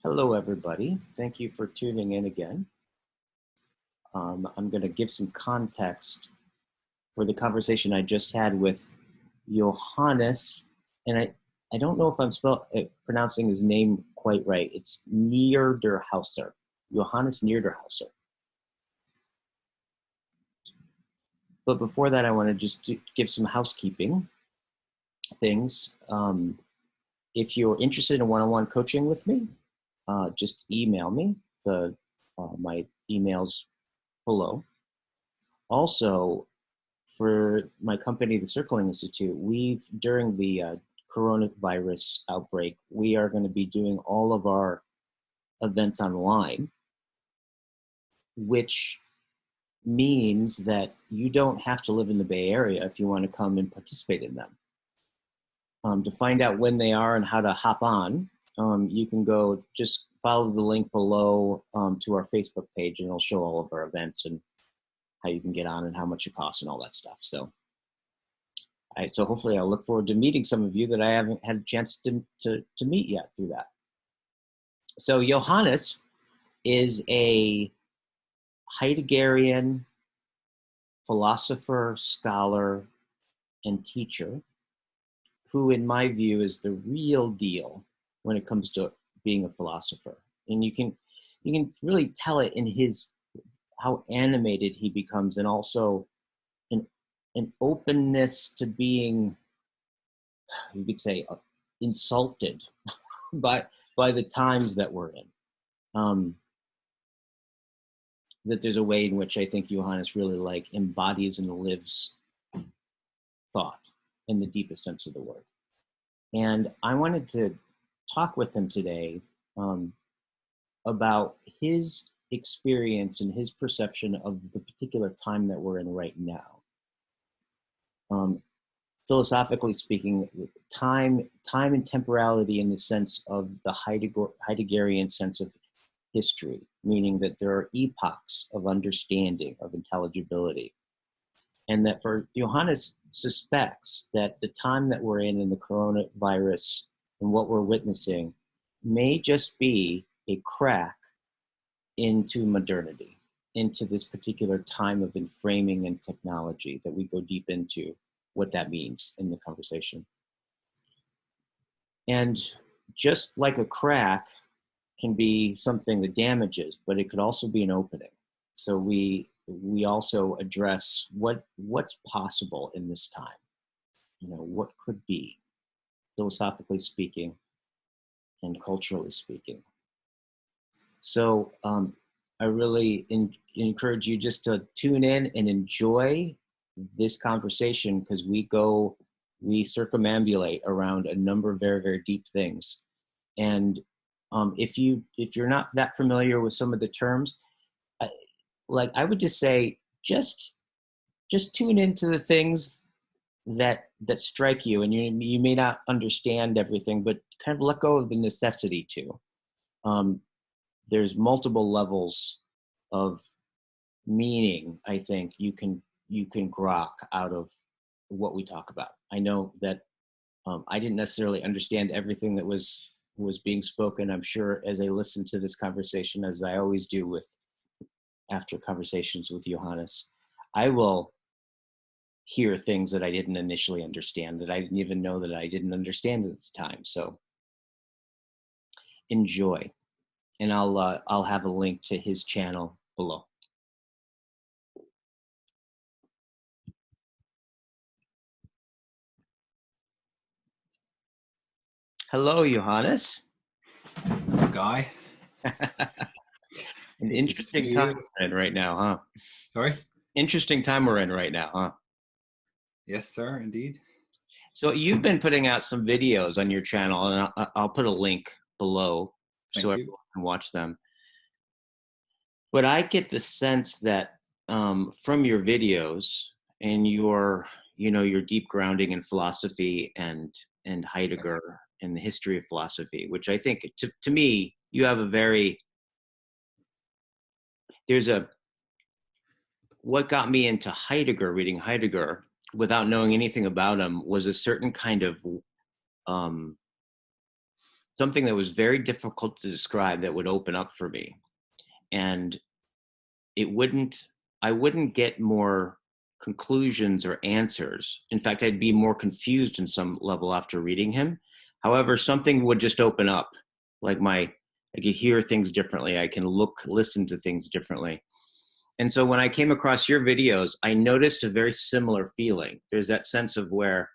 Hello, everybody. Thank you for tuning in again. I'm going to give some context for the conversation I just had with Johannes, and I don't know if I'm pronouncing his name quite right. It's Niederhauser, Johannes Niederhauser. But before that, I want to just give some housekeeping things. If you're interested in one-on-one coaching with me, just email me. My email's below. Also, for my company, the Circling Institute, during the coronavirus outbreak, we are going to be doing all of our events online, which means that you don't have to live in the Bay Area if you want to come and participate in them. To find out when they are and how to hop on, you can just follow the link below to our Facebook page, and it'll show all of our events and how you can get on and how much it costs and all that stuff. So hopefully I'll look forward to meeting some of you that I haven't had a chance to meet yet through that. So Johannes is a Heideggerian philosopher, scholar, and teacher who, in my view, is the real deal when it comes to being a philosopher. And you can really tell it in how animated he becomes, and also an openness to being, you could say, insulted by the times that we're in. That there's a way in which I think Johannes really embodies and lives thought in the deepest sense of the word. And I wanted to talk with him today about his experience and his perception of the particular time that we're in right now. Philosophically speaking, time and temporality in the sense of the Heideggerian sense of history, meaning that there are epochs of understanding, of intelligibility. And that for Johannes suspects that the time that we're in the coronavirus and what we're witnessing may just be a crack into modernity, into this particular time of enframing and technology that we go deep into what that means in the conversation. And just like a crack can be something that damages, but it could also be an opening. So we also address what's possible in this time, what could be, philosophically speaking and culturally speaking. So I really encourage you just to tune in and enjoy this conversation, because we circumambulate around a number of very, very deep things. And if you're not that familiar with some of the terms, I would just say, just tune into the things that strike you, and you may not understand everything, but kind of let go of the necessity to. There's multiple levels of meaning, I think, you can grok out of what we talk about. I know that I didn't necessarily understand everything that was being spoken. I'm sure as I listen to this conversation, as I always do after conversations with Johannes, I will hear things that I didn't initially understand, that I didn't even know that I didn't understand at this time. So enjoy. And I'll have a link to his channel below. Hello, Johannes. Guy. An interesting time we're in right now, huh? Sorry? Interesting time we're in right now, huh? Yes, sir, indeed. So you've been putting out some videos on your channel, and I'll put a link below so everyone can watch them. But I get the sense that from your videos and your deep grounding in philosophy and Heidegger and the history of philosophy, which I think to me, you have what got me into Heidegger, reading Heidegger without knowing anything about him, was a certain kind of something that was very difficult to describe that would open up for me. And I wouldn't get more conclusions or answers. In fact, I'd be more confused in some level after reading him. However, something would just open up, like I could hear things differently. I can listen to things differently. And so when I came across your videos, I noticed a very similar feeling. There's that sense of where,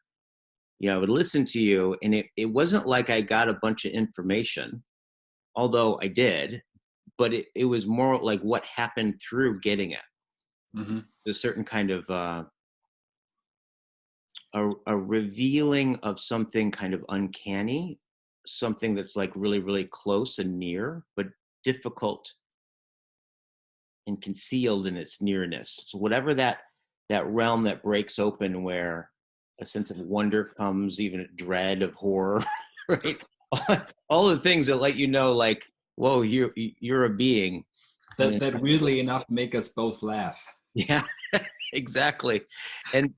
I would listen to you, and it wasn't like I got a bunch of information, although I did, but it was more like what happened through getting it. Mm-hmm. A certain kind of a revealing of something kind of uncanny, something that's like really, really close and near, but difficult and concealed in its nearness. So whatever that realm that breaks open, where a sense of wonder comes, even dread of horror, right? All the things that let you know, like, whoa, you're a being. That weirdly enough make us both laugh. Yeah, exactly. And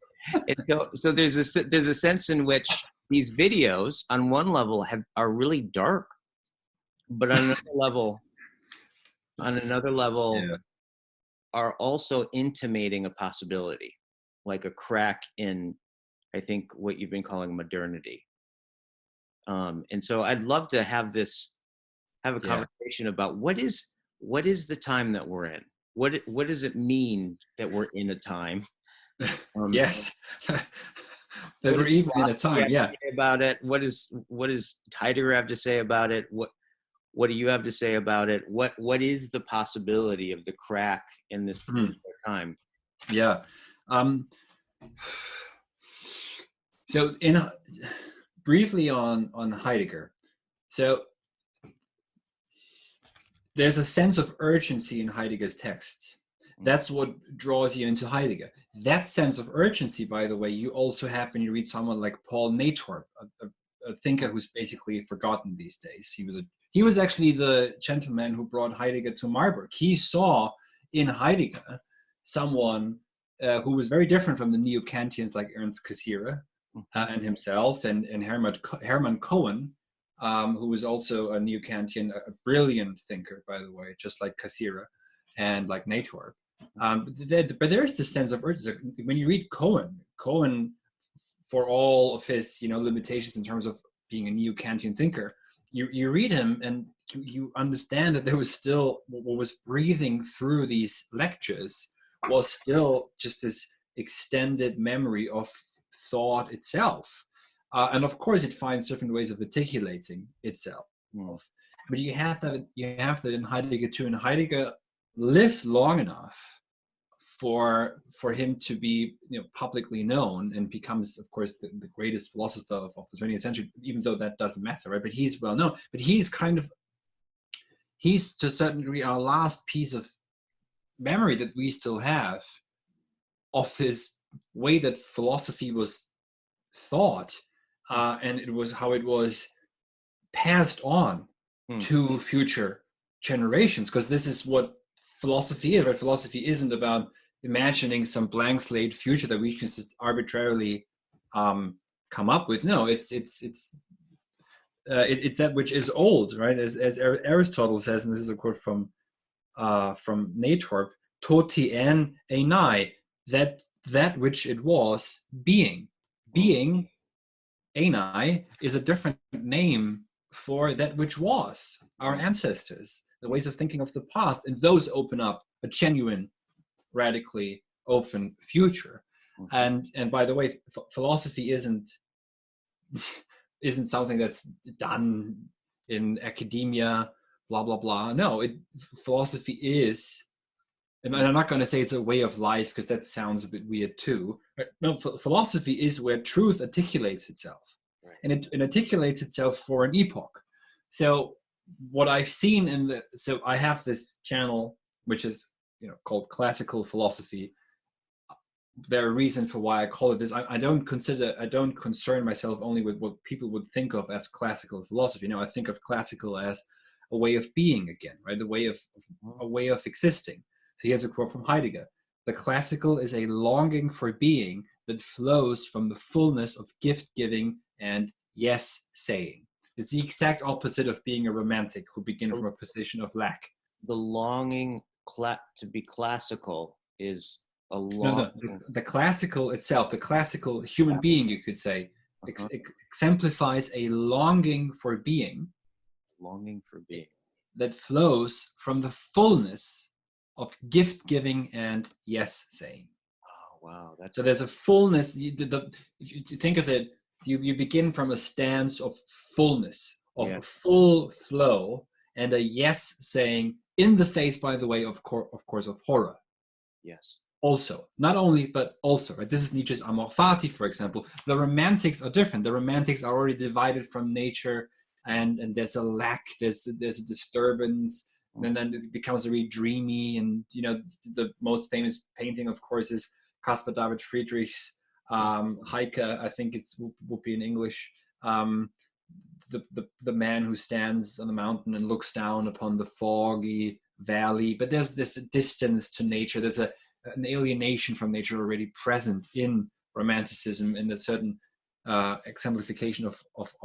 so there's a sense in which these videos on one level are really dark, but on another level Yeah. are also intimating a possibility, like a crack in, I think, what you've been calling modernity. And so I'd love to have a conversation about what is the time that we're in. What does it mean that we're in a time? Yes. That we're even in a time. Yeah. About it. What does Heidegger have to say about it? What do you have to say about it? What is the possibility of the crack in this particular time? Yeah. So briefly on Heidegger. So there's a sense of urgency in Heidegger's texts. That's what draws you into Heidegger. That sense of urgency, by the way, you also have when you read someone like Paul Natorp, a thinker who's basically forgotten these days. He was actually the gentleman who brought Heidegger to Marburg. He saw in Heidegger someone who was very different from the neo-Kantians like Ernst Cassirer and himself, and Hermann Cohen, who was also a neo-Kantian, a brilliant thinker, by the way, just like Cassirer and like Natorp. But there's this sense of urgency. When you read Cohen, for all of his limitations in terms of being a neo-Kantian thinker, you read him and you understand that there was still what was breathing through these lectures was still just this extended memory of thought itself. And of course, it finds different ways of articulating itself. But you have that in Heidegger too. And Heidegger lives long enough for him to be publicly known and becomes, of course, the greatest philosopher of the 20th century, even though that doesn't matter, right? But he's well known. But he's to a certain degree our last piece of memory that we still have of this way that philosophy was thought, and it was how it was passed on to future generations, because this is what philosophy is, right? Philosophy isn't about imagining some blank slate future that we can just arbitrarily come up with. No, it's that which is old, right? As Aristotle says, and this is a quote from Natorp, "Toti en enai," that which it was being. Being, enai, is a different name for that which was our ancestors, the ways of thinking of the past, and those open up a genuine, radically open future. And by the way, philosophy isn't something that's done in academia, blah blah blah. No, philosophy is, and I'm not going to say it's a way of life, because that sounds a bit weird too. But no, philosophy is where truth articulates itself, and it articulates itself for an epoch. So what I've seen so I have this channel which is called Classical Philosophy. There are reasons for why I call it this. I don't concern myself only with what people would think of as classical philosophy. I think of classical as a way of being again, right? A way of existing. So here's a quote from Heidegger: "The classical is a longing for being that flows from the fullness of gift giving and yes saying." It's the exact opposite of being a romantic who begin from a position of lack. The longing to be classical is a No, long. no, the classical itself, the classical human being, you could say, exemplifies a longing for being. Longing for being. That flows from the fullness of gift giving and yes saying. Oh, wow. So there's a fullness. If you think of it, you begin from a stance of fullness, of a full flow, and a yes saying in the face, by the way, of course, of horror. Yes. Also, not only, but also, right? This is Nietzsche's Amor Fati, for example. The romantics are different. The romantics are already divided from nature, and there's a lack, there's a disturbance, and then it becomes very dreamy. And the most famous painting, of course, is Caspar David Friedrich's Heike, I think it would be in English, the man who stands on the mountain and looks down upon the foggy valley. But there's this distance to nature. There's an alienation from nature already present in romanticism, and a certain exemplification of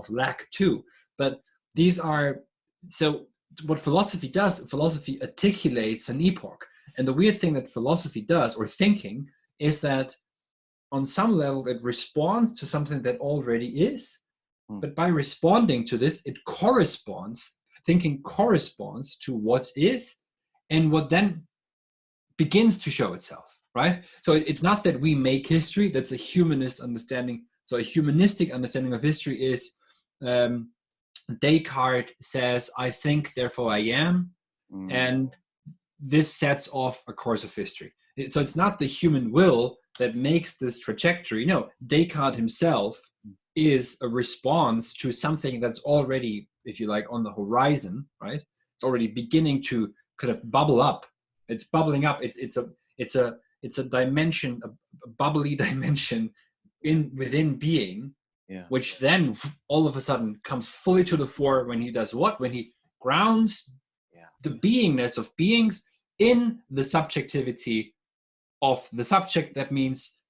lack too. But these are, so what philosophy does, philosophy articulates an epoch. And the weird thing that philosophy does, or thinking, is that on some level it responds to something that already is. But by responding to this, it corresponds, thinking corresponds to what is, and what then begins to show itself, right? So it's not that we make history. That's a humanist understanding. So a humanistic understanding of history is Descartes says, I think, therefore I am. And this sets off a course of history. So it's not the human will that makes this trajectory. No, Descartes himself is a response to something that's already, if you like, on the horizon, right? It's already beginning to kind of bubble up. It's bubbling up. It's a dimension, a bubbly dimension within being, which then all of a sudden comes fully to the fore when he does what? When he grounds the beingness of beings in the subjectivity of the subject. That means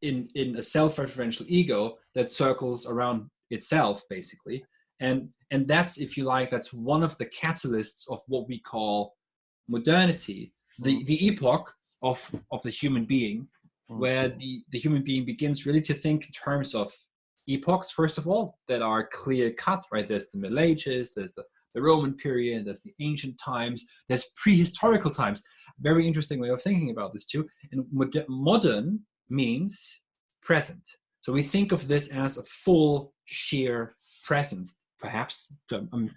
in a self-referential ego that circles around itself, basically. And that's, if you like, that's one of the catalysts of what we call modernity, the epoch of the human being, where the human being begins really to think in terms of epochs, first of all, that are clear cut, right? There's the Middle Ages, there's the Roman period, there's the ancient times, there's prehistorical times. Very interesting way of thinking about this too. And modern means present. So we think of this as a full, sheer presence. Perhaps I'm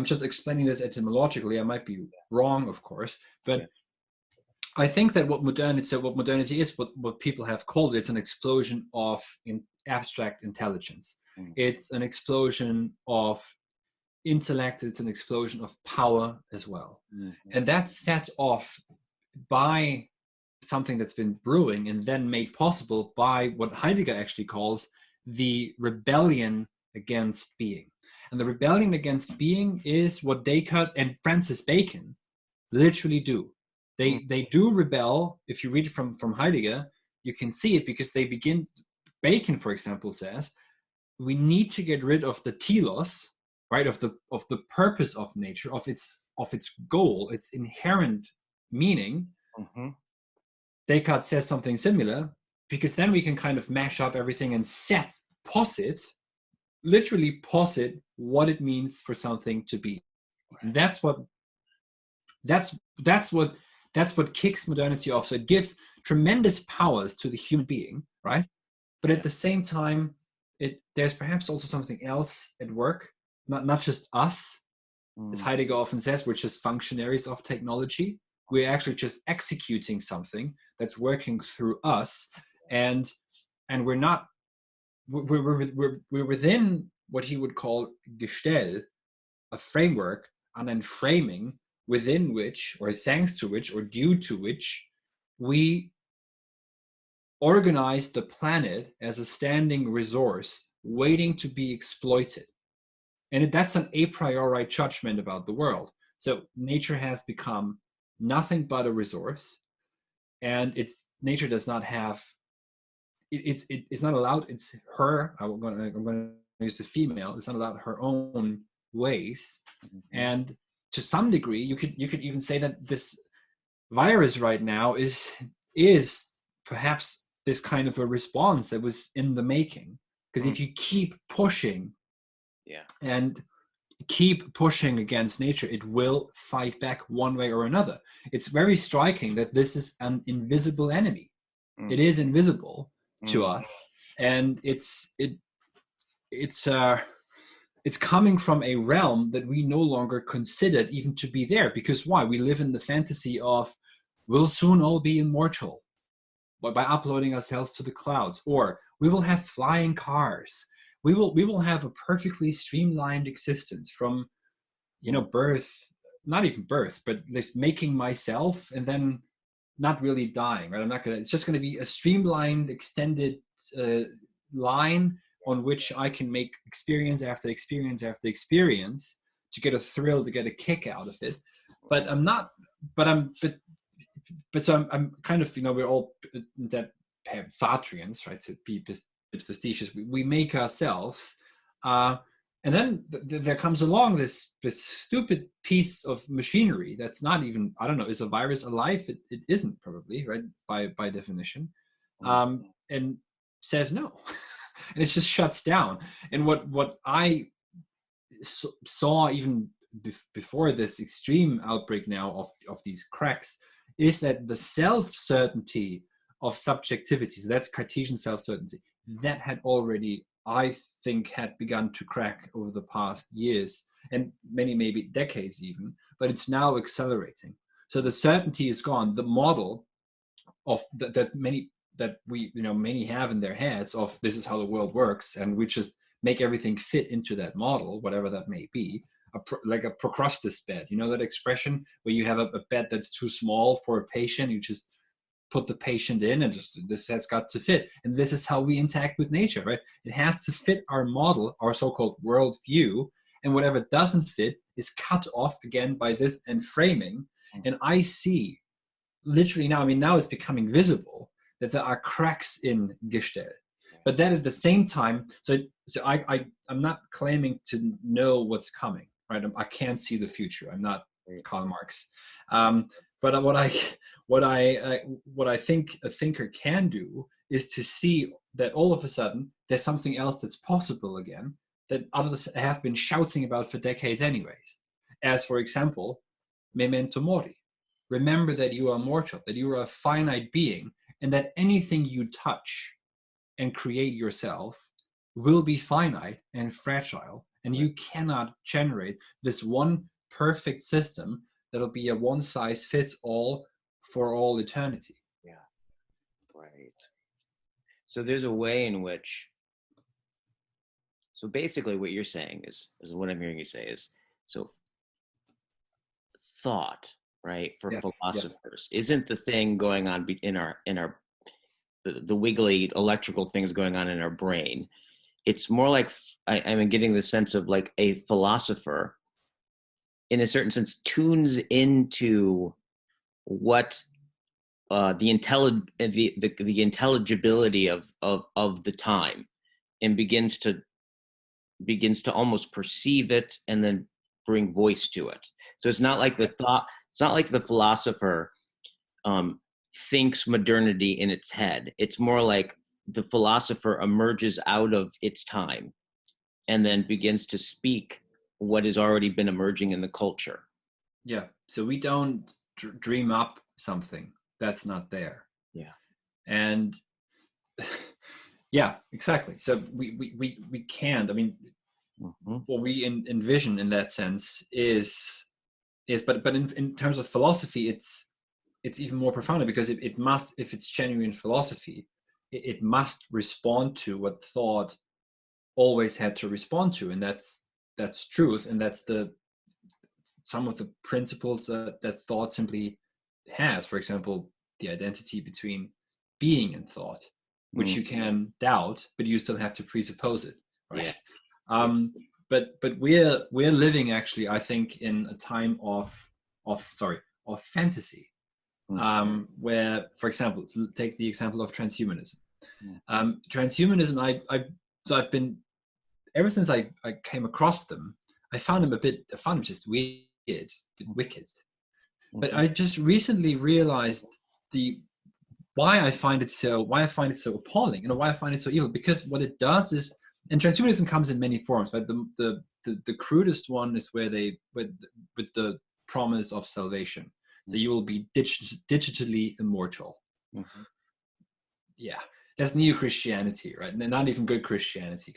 just explaining this etymologically. I might be wrong, of course, but I think that what modernity is, what people have called it, it's an explosion of abstract intelligence. It's an explosion of intellect. It's an explosion of power as well. And that's set off by something that's been brewing and then made possible by what Heidegger actually calls the rebellion against being. And the rebellion against being is what Descartes and Francis Bacon literally do. They do rebel. If you read it from Heidegger, you can see it, because they begin. Bacon, for example, says we need to get rid of the telos, right, of the purpose of nature, of its goal, its inherent meaning. Descartes says something similar, because then we can kind of mash up everything and literally posit what it means for something to be. And that's what kicks modernity off. So it gives tremendous powers to the human being, right? But at the same time, there's perhaps also something else at work, not just us, as Heidegger often says, we're just functionaries of technology. We're actually just executing something that's working through us, and we're not. We're within what he would call Gestell, a framework, and framing within which, or thanks to which, or due to which, we organize the planet as a standing resource waiting to be exploited. And that's an a priori judgment about the world. So nature has become nothing but a resource, and nature does not have, it's not allowed. It's her. I'm going to is a female, is not allowed her own ways. Mm-hmm. And to some degree, you could even say that this virus right now is perhaps this kind of a response that was in the making. Because if you keep pushing, and keep pushing against nature, it will fight back one way or another. It's very striking that this is an invisible enemy. It is invisible to us, and it's coming from a realm that we no longer considered even to be there. Because why? We live in the fantasy of we'll soon all be immortal by uploading ourselves to the clouds, or we will have flying cars. We will have a perfectly streamlined existence from, birth, not even birth, but making myself and then not really dying, right? It's just going to be a streamlined, extended line on which I can make experience after experience after experience to get a thrill, to get a kick out of it. But I'm kind of, we're all that Sartreans, right? To be a bit facetious, we make ourselves, and then there comes along this stupid piece of machinery that's not even, I don't know, is a virus alive? It isn't, probably, right? By definition, and says no, and it just shuts down. And what I saw even before this extreme outbreak now of these cracks is that the self-certainty of subjectivity, so that's Cartesian self-certainty, that had already, I think, had begun to crack over the past years and many, maybe decades even, but it's now accelerating. So the certainty is gone. The model of that many have in their heads of this is how the world works, and we just make everything fit into that model, whatever that may be. Like a Procrustes bed, that expression where you have a bed that's too small for a patient, you just put the patient in and just this has got to fit. And this is how we interact with nature, right? It has to fit our model, our so-called world view, and whatever doesn't fit is cut off again by this enframing. And I see literally now it's becoming visible that there are cracks in Gestell. But then at the same time, so I'm not claiming to know what's coming, right? I can't see the future. I'm not Karl Marx. But what I think a thinker can do is to see that all of a sudden there's something else that's possible again that others have been shouting about for decades anyways. As, for example, memento mori. Remember that you are mortal, that you are a finite being, and that anything you touch and create yourself will be finite and fragile, and you cannot generate this one perfect system that'll be a one size fits all for all eternity. Yeah, right. So there's a way in which, so basically what you're saying is what I'm hearing you say is, so thought, right, for philosophers isn't the thing going on in our the wiggly electrical things going on in our brain. It's more like I'm getting the sense of like a philosopher, in a certain sense, tunes into what the intelligibility of the time, and begins to almost perceive it and then bring voice to it. So it's not like it's not like the philosopher thinks modernity in its head. It's more like the philosopher emerges out of its time and then begins to speak what has already been emerging in the culture. Yeah. So we don't dream up something that's not there. Yeah. And yeah, exactly. So we can't, I mean, what we envision in that sense is but in terms of philosophy, it's even more profound, because it must, if it's genuine philosophy, it must respond to what thought always had to respond to, and that's truth, and that's some of the principles that thought simply has. For example, the identity between being and thought, which you can doubt, but you still have to presuppose it, right? Yeah. But we're living, actually, I think, in a time of fantasy, where, for example, take the example of transhumanism. Transhumanism, I've been ever since I came across them, I found them just weird, just a bit wicked. But I just recently realized why I find it so appalling, why I find it so evil. Because what it does is, and transhumanism comes in many forms, right? The crudest one is with the promise of salvation. So you will be digitally immortal. Mm-hmm. Yeah, that's neo-Christianity, right? Not even good Christianity.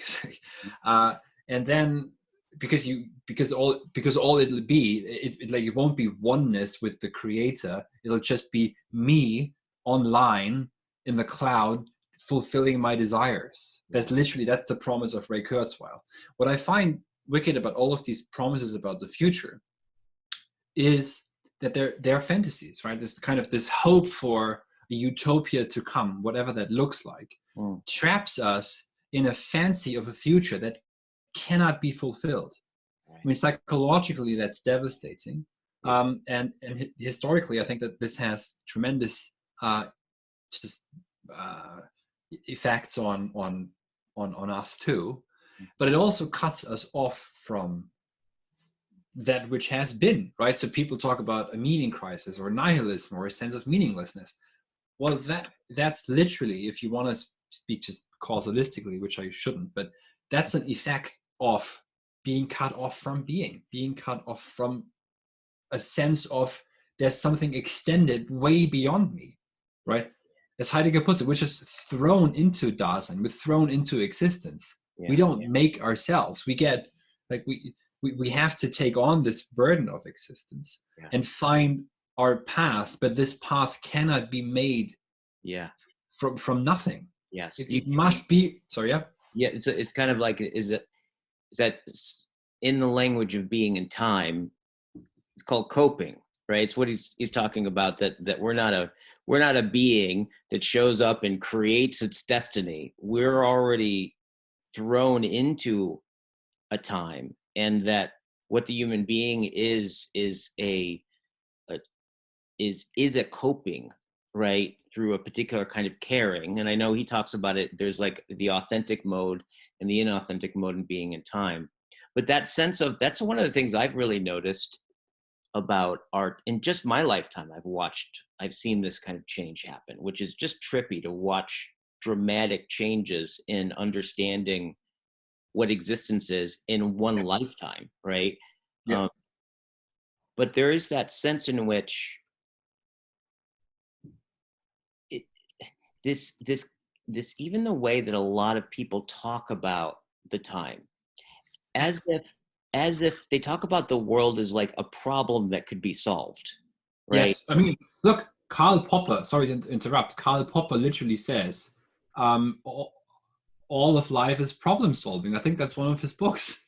And then because all it'll be, it won't be oneness with the Creator. It'll just be me online in the cloud fulfilling my desires. That's the promise of Ray Kurzweil. What I find wicked about all of these promises about the future is that they're fantasies, right? This kind of this hope for a utopia to come, whatever that looks like, traps us in a fancy of a future that cannot be fulfilled. I mean, psychologically, that's devastating. And historically, I think that this has tremendous effects on us too. But it also cuts us off from that which has been, right? So people talk about a meaning crisis or nihilism or a sense of meaninglessness. Well, that's literally, if you want to speak just causalistically, which I shouldn't, but that's an effect of being cut off from being cut off from a sense of there's something extended way beyond me, right? As Heidegger puts it, we're just thrown into Dasein, we're thrown into existence. We don't make ourselves. We get, we have to take on this burden of existence and find our path, but this path cannot be made from nothing. Yes. It must be, sorry, it's kind of like, is that in the language of being in time, it's called coping, right? It's what he's talking about, that we're not a being that shows up and creates its destiny. We're already thrown into a time, and that what the human being is a coping, right, through a particular kind of caring. And I know he talks about it, there's like the authentic mode and the inauthentic mode in being in time. But that sense of, that's one of the things I've really noticed about art in just my lifetime. I've seen this kind of change happen, which is just trippy to watch dramatic changes in understanding what existence is in one lifetime, right? But there is that sense in which this even the way that a lot of people talk about the time, as if they talk about the world as like a problem that could be solved, right? Yes, I mean, look, Karl Popper, sorry to interrupt, Karl Popper literally says all of life is problem solving. I think that's one of his books.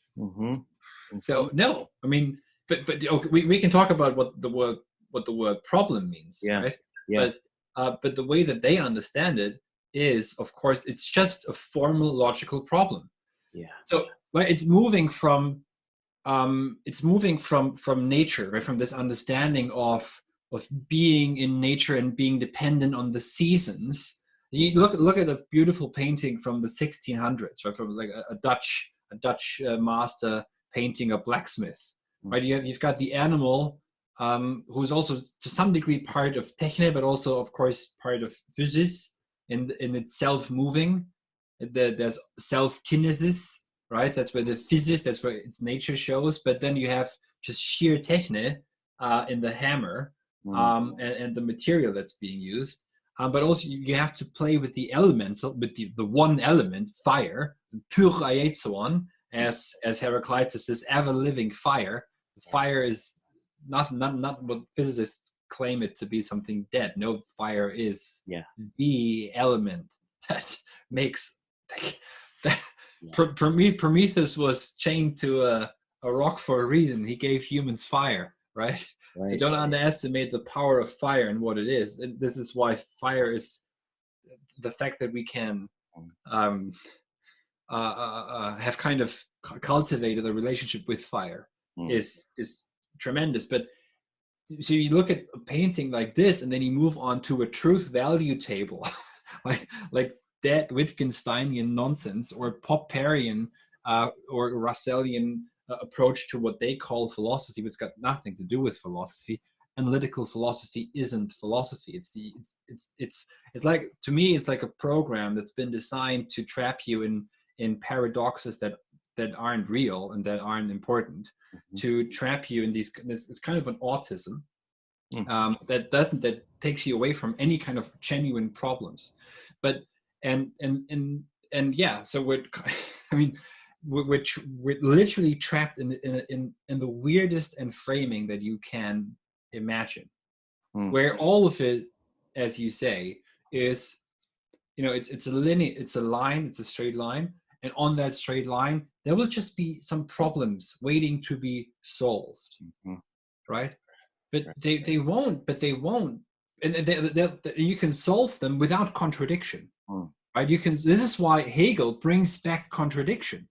So no, I mean, but okay, we can talk about what the word problem means, right? But the way that they understand it is, of course, it's just a formal logical problem. So it's moving from nature, right? From this understanding of being in nature and being dependent on the seasons. You look at a beautiful painting from the 1600s, right? From like a Dutch master painting a blacksmith, right? You've got the animal who's also to some degree part of techne, but also of course part of physis in itself moving. There's self-kinesis, right? That's where the physis, that's where its nature shows. But then you have just sheer techne in the hammer and the material that's being used. But also you have to play with the elements, with the one element, fire, pure aietzoon, as Heraclitus says, ever-living fire. Fire is not what physicists claim it to be, something dead. No, fire is the element that makes Prometheus was chained to a rock for a reason. He gave humans fire, right? So don't underestimate the power of fire and what it is. And this is why fire is the fact that we can have kind of cultivated a relationship with fire is tremendous. But so you look at a painting like this, and then you move on to a truth value table, like that Wittgensteinian nonsense or Popperian or Russellian approach to what they call philosophy, but it's got nothing to do with philosophy. Analytical philosophy isn't philosophy. It's like, to me, it's like a program that's been designed to trap you in paradoxes that aren't real and that aren't important, to trap you in these. It's kind of an autism that takes you away from any kind of genuine problems. But and yeah, so we're I mean, we're literally trapped in the weirdest and framing that you can imagine, where all of it, as you say, is, it's a linear, it's a line, it's a straight line, and on that straight line there will just be some problems waiting to be solved, right? But they won't, and you can solve them without contradiction, right? This is why Hegel brings back contradiction.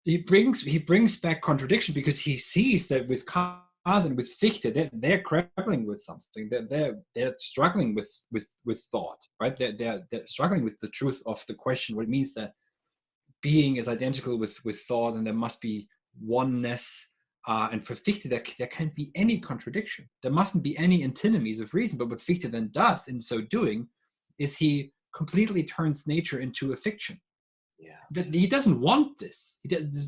He brings back contradiction because he sees that with Kant and with Fichte, they're grappling with something. They're struggling with thought, right? They're struggling with the truth of the question, what it means that being is identical with thought, and there must be oneness. And for Fichte, there can't be any contradiction. There mustn't be any antinomies of reason. But what Fichte then does in so doing is he completely turns nature into a fiction. Yeah, he doesn't want this.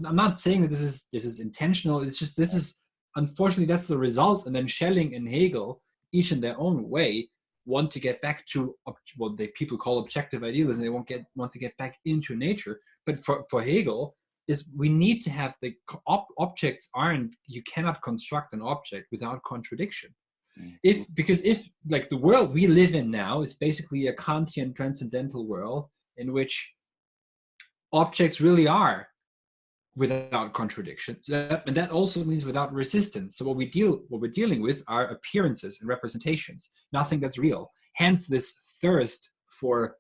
I'm not saying that this is intentional. It's just, this is, unfortunately, that's the result. And then Schelling and Hegel, each in their own way, want to get back to what people call objective idealism. They want to get back into nature. But for Hegel, is we need to have the objects you cannot construct an object without contradiction. Because if like the world we live in now is basically a Kantian transcendental world in which objects really are without contradiction, and that also means without resistance. So what we're dealing with are appearances and representations, nothing that's real. Hence this thirst for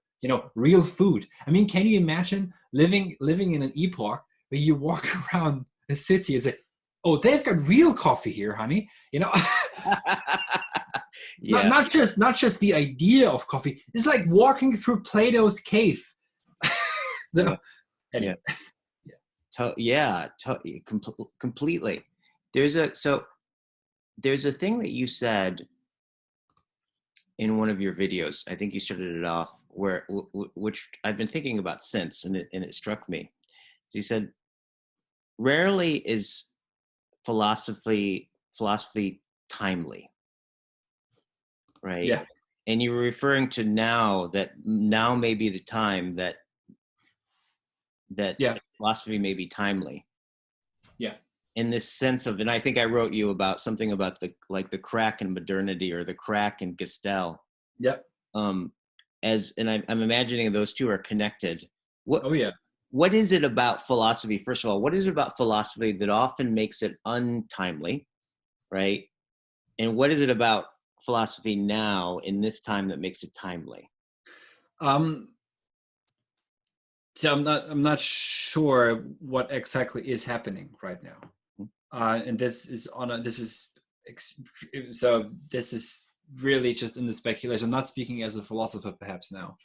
real food. I mean, can you imagine living in an epoch where you walk around a city and say, "Oh, they've got real coffee here, honey." Yeah. Not just the idea of coffee. It's like walking through Plato's cave. So anyway. Completely. There's a thing that you said in one of your videos. I think you started it off which I've been thinking about since, and it struck me. So you said, rarely is philosophy timely, right? Yeah. And you were referring to now may be the time that philosophy may be timely. Yeah. In this sense of, and I think I wrote you about something about the crack in modernity, or the crack in Gestell. Yep. I'm imagining those two are connected. What is it about philosophy? First of all, what is it about philosophy that often makes it untimely, right? And what is it about philosophy now in this time that makes it timely? So I'm not sure what exactly is happening right now, and this is really just in the speculation. I'm not speaking as a philosopher, perhaps now.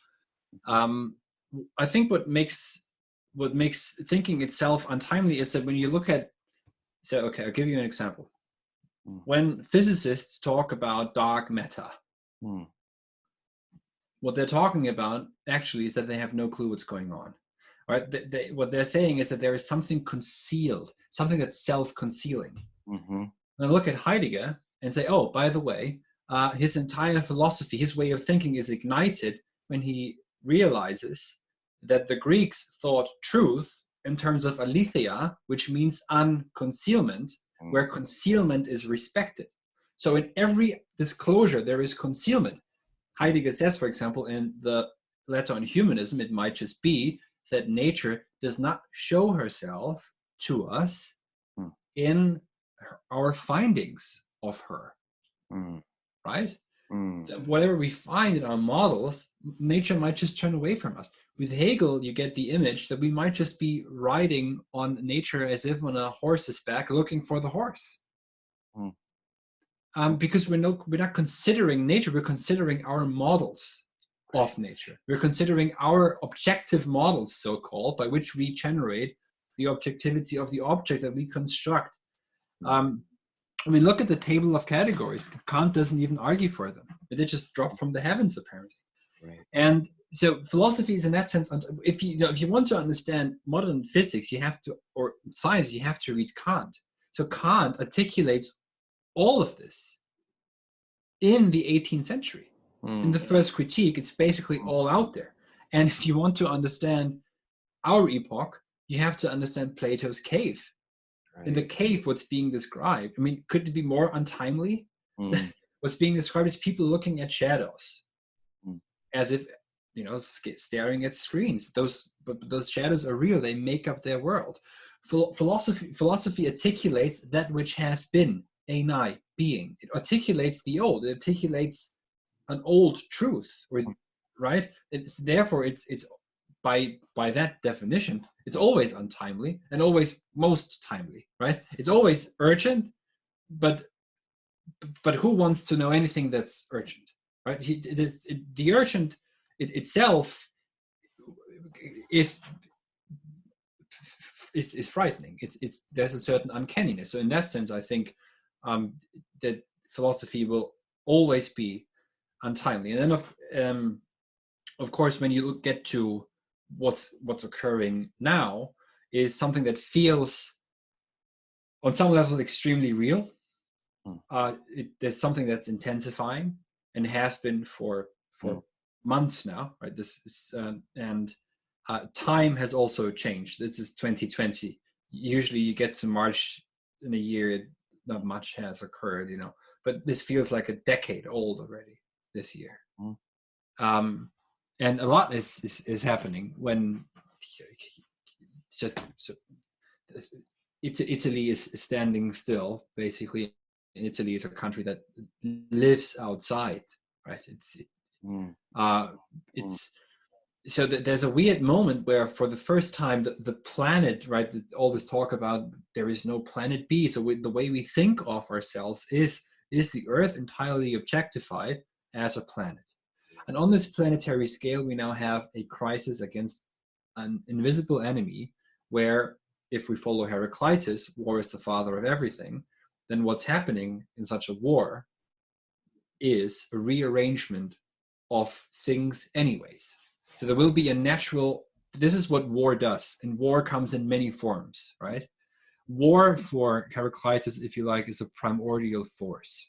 I think what makes thinking itself untimely is that when you look at, I'll give you an example. When physicists talk about dark matter, what they're talking about actually is that they have no clue what's going on. Right? What they're saying is that there is something concealed, something that's self-concealing. And I look at Heidegger and say, oh, by the way, his entire philosophy, his way of thinking is ignited when he realizes that the Greeks thought truth in terms of aletheia, which means unconcealment, where concealment is respected. So in every disclosure, there is concealment. Heidegger says, for example, in the letter on humanism, it might just be that nature does not show herself to us in our findings of her, right? Whatever we find in our models, nature might just turn away from us. With Hegel, you get the image that we might just be riding on nature as if on a horse's back, looking for the horse. Because we're not considering nature, we're considering our models of nature. We're considering our objective models, so-called, by which we generate the objectivity of the objects that we construct. I mean, look at the table of categories. Kant doesn't even argue for them. They just drop from the heavens, apparently. Right. And so philosophy is in that sense, if you want to understand modern physics, you have to, or science, you have to read Kant. So Kant articulates all of this in the 18th century. In the first critique, it's basically all out there. And if you want to understand our epoch, you have to understand Plato's cave. Right. In the cave, what's being described, I mean, could it be more untimely? What's being described is people looking at shadows, as if, staring at screens. But those shadows are real. They make up their world. Philosophy articulates that which has been, eini, being. It articulates the old. It articulates an old truth, right? Therefore it's by that definition, it's always untimely and always most timely, right? It's always urgent, but who wants to know anything that's urgent, right? The urgent itself, if is frightening. There's a certain uncanniness. So in that sense, I think that philosophy will always be untimely. And then of course, when you get to what's occurring now, is something that feels on some level extremely real. There's something that's intensifying and has been for months now, right? This is and time has also changed. This is 2020. Usually you get to March in a year, not much has occurred, but this feels like a decade old already this year. And a lot is happening when Italy is standing still. Basically, Italy is a country that lives outside, right? So that there's a weird moment where, for the first time, the planet, right? All this talk about there is no planet B. So the way we think of ourselves is the Earth entirely objectified as a planet. And on this planetary scale, we now have a crisis against an invisible enemy, where, if we follow Heraclitus, war is the father of everything, then what's happening in such a war is a rearrangement of things anyways. So there will be a natural, this is what war does, and war comes in many forms, right? War, for Heraclitus, if you like, is a primordial force.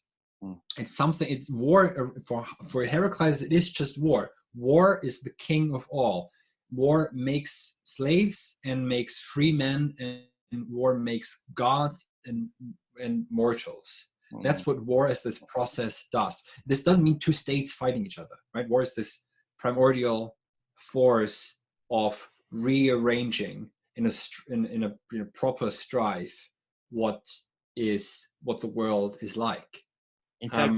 It's something, it's war for Heraclitus, it is just war. War is the king of all. War makes slaves and makes free men, and war makes gods and mortals. That's what war as this process does. This doesn't mean two states fighting each other, right? War is this primordial force of rearranging in a proper strife what the world is like. In fact,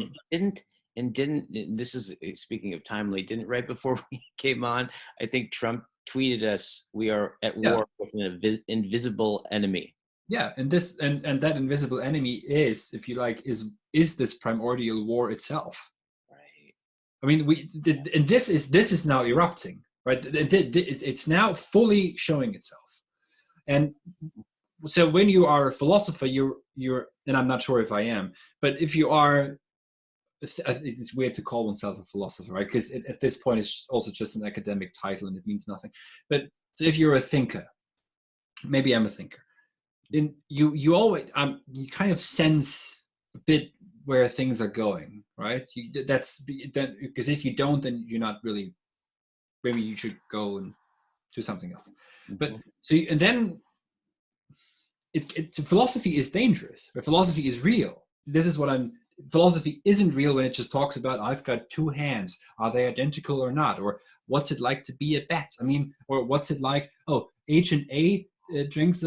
this is speaking of timely, didn't right before we came on, I think Trump tweeted us, we are at war with an invisible enemy. Yeah, and that invisible enemy is, if you like, is this primordial war itself. Right. I mean, and this is now erupting, right? It's now fully showing itself. And so when you are a philosopher, you're, and I'm not sure if I am, but if you are, it's weird to call oneself a philosopher, right? Because at this point, it's also just an academic title and it means nothing. But so if you're a thinker, maybe I'm a thinker, then you always you kind of sense a bit where things are going, right? Because if you don't, then you're not really. Maybe you should go and do something else. But and then philosophy is dangerous, but philosophy is real. This is what philosophy isn't real when it just talks about, I've got two hands, are they identical or not, or what's it like to be a bat? I mean, or what's it like? Oh, Agent A drinks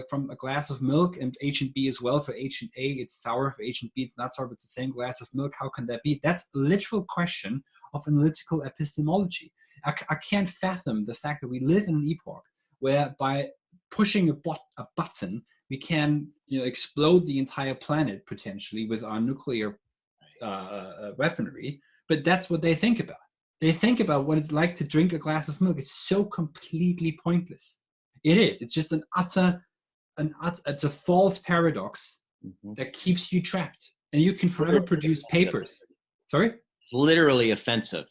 from a glass of milk, and Agent B as well. For Agent A, it's sour. For Agent B, it's not sour, but it's the same glass of milk. How can that be? That's a literal question of analytical epistemology. I can't fathom the fact that we live in an epoch where by pushing a button, we can explode the entire planet potentially with our nuclear weaponry. But that's what they think about. They think about what it's like to drink a glass of milk. It's so completely pointless. It is. It's just it's a false paradox Mm-hmm. that keeps you trapped, and you can forever produce papers. Sorry? It's literally offensive.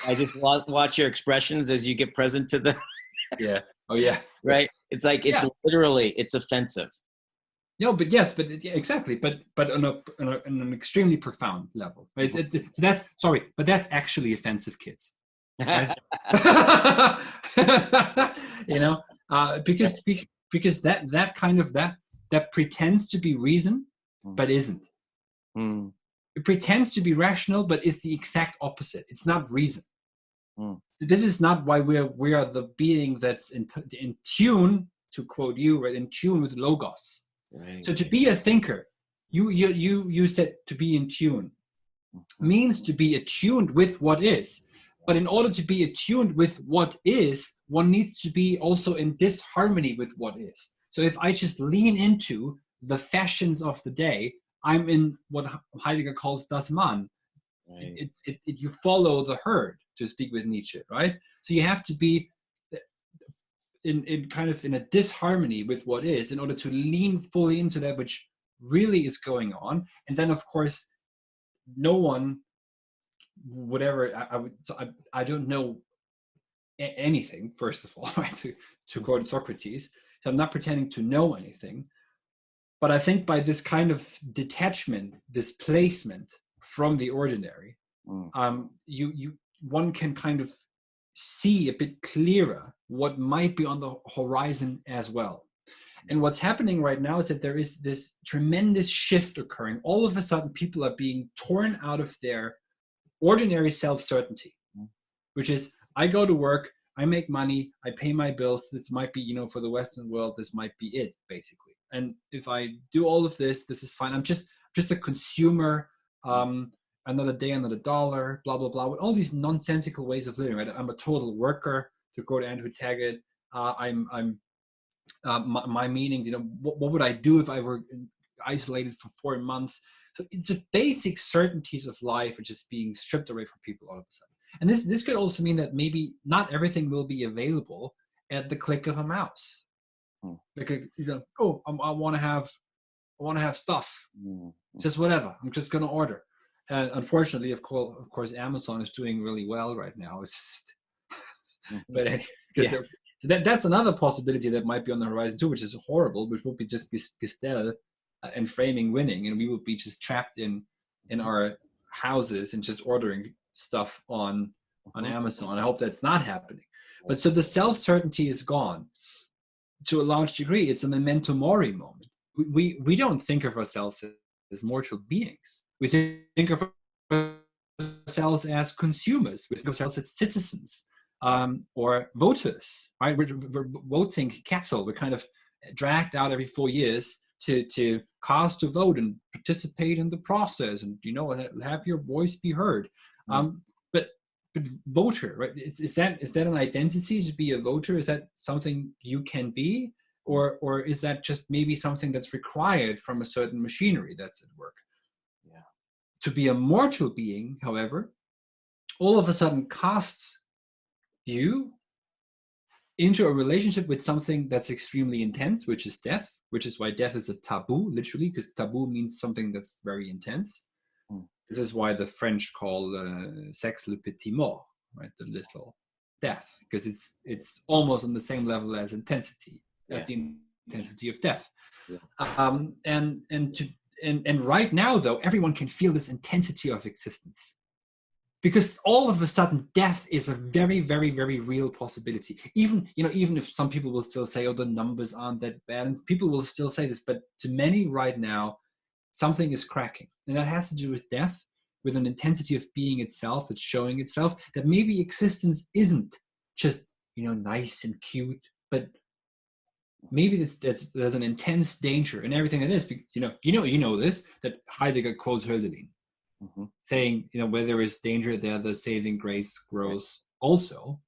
I just watch your expressions as you get present to the Yeah. Oh yeah. right. It's like it's literally it's offensive. No, but yes, but exactly, but on an extremely profound level. Right? So that's actually offensive, kids. Right? You know, because that kind of that pretends to be reason, but isn't. Mm. It pretends to be rational, but is the exact opposite. It's not reason. Mm. This is not why we are the being that's in tune, to quote you, right? In tune with logos. Right. So to be a thinker, you said to be in tune means to be attuned with what is. But in order to be attuned with what is, one needs to be also in disharmony with what is. So if I just lean into the fashions of the day, I'm in what Heidegger calls das Mann. Right. You follow the herd, to speak with Nietzsche, right? So you have to be in kind of in a disharmony with what is in order to lean fully into that which really is going on. And then, of course, no one, whatever, I don't know anything, first of all, right? To quote Socrates. So I'm not pretending to know anything. But I think by this kind of detachment, displacement from the ordinary, one can kind of see a bit clearer what might be on the horizon as well. And what's happening right now is that there is this tremendous shift occurring. All of a sudden, people are being torn out of their ordinary self-certainty, which is, I go to work, I make money, I pay my bills. This might be, for the Western world, this might be it, basically. And if I do all of this, this is fine. I'm just a consumer. Another day, another dollar, blah, blah, blah, with all these nonsensical ways of living, right? I'm a total worker, to quote Andrew Taggart. My meaning, what would I do if I were isolated for 4 months? So it's a basic certainties of life which is being stripped away from people all of a sudden. And this could also mean that maybe not everything will be available at the click of a mouse. Like, I want to have stuff, just whatever. I'm just going to order. And unfortunately, of course, Amazon is doing really well right now. But that's another possibility that might be on the horizon too, which is horrible, which would be just Gestel and framing winning, and we would be just trapped in our houses and just ordering stuff on Amazon. I hope that's not happening. But so the self-certainty is gone to a large degree. It's a memento mori moment. We don't think of ourselves as mortal beings. We think of ourselves as consumers. We think of ourselves as citizens or voters, right? We're voting cattle. We're kind of dragged out every 4 years to cast a vote and participate in the process and, have your voice be heard. But voter, right? Is that an identity to be a voter? Is that something you can be? Or is that just maybe something that's required from a certain machinery that's at work? Yeah. To be a mortal being, however, all of a sudden casts you into a relationship with something that's extremely intense, which is death, which is why death is a taboo, literally, because taboo means something that's very intense. This is why the French call sex le petit mort, right? The little death, because it's almost on the same level as intensity. That's the intensity of death. And right now, though, everyone can feel this intensity of existence, because all of a sudden death is a very, very, very real possibility. Even if some people will still say, the numbers aren't that bad, and people will still say this, but to many right now, something is cracking. And that has to do with death, with an intensity of being itself, that's showing itself, that maybe existence isn't just, nice and cute, but maybe there's an intense danger in everything that is. You know this, that Heidegger quotes Hölderlin, saying, where there is danger, there the saving grace grows also.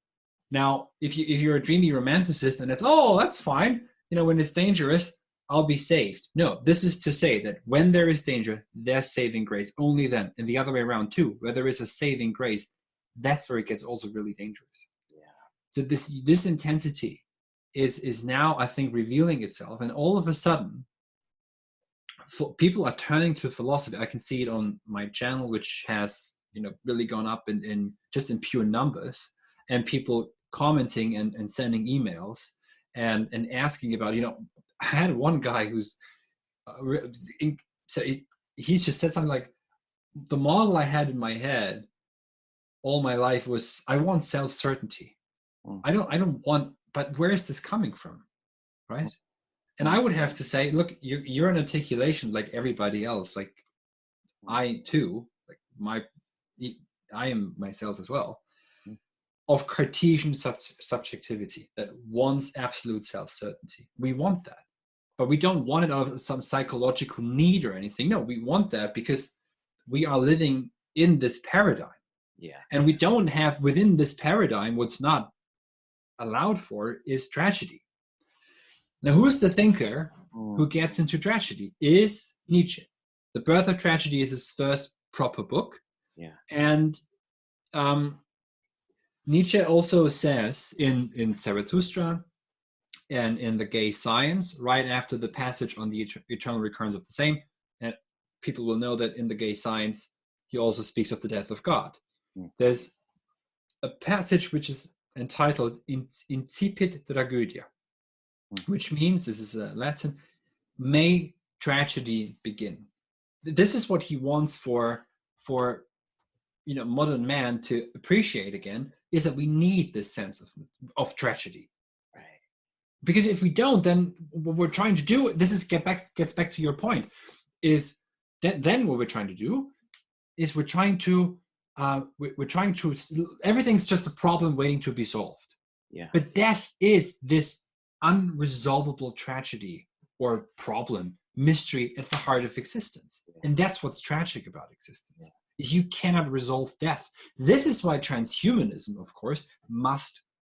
Now, if you're a dreamy romanticist and that's fine, when it's dangerous, I'll be saved. No, this is to say that when there is danger, there's saving grace only then, and the other way around too. Where there is a saving grace, that's where it gets also really dangerous. Yeah. So this intensity is now, I think, revealing itself, and all of a sudden people are turning to philosophy. I can see it on my channel, which has, you know, really gone up in just in pure numbers, and people commenting and sending emails and asking about, you know, I had one guy who's he just said something like, the model I had in my head all my life was, I want self-certainty. I don't want, but where is this coming from, right? And I would have to say, look, you're an articulation like everybody else. Like I too, like I am myself as well, of Cartesian subjectivity that wants absolute self-certainty. We want that, but we don't want it out of some psychological need or anything. No, we want that because we are living in this paradigm. Yeah. And we don't have within this paradigm, what's not allowed for is tragedy. Now, who's the thinker who gets into tragedy? Is Nietzsche. The Birth of Tragedy is his first proper book. Yeah. And Nietzsche also says in Zarathustra and in The Gay Science, right after the passage on the eternal recurrence of the same, and people will know that in The Gay Science, he also speaks of the death of God. There's a passage which is entitled Incipit Tragedia, which means, this is Latin, may tragedy begin. This is what he wants for you know, modern man to appreciate again, is that we need this sense of tragedy. Right. Because if we don't, then what we're trying to do, this is gets back to your point, is that then what we're trying to do is we're trying to everything's just a problem waiting to be solved. Yeah. But death is this unresolvable tragedy or problem, mystery at the heart of existence. Yeah. And that's what's tragic about existence. Yeah. Is you cannot resolve death. This is why transhumanism, of course,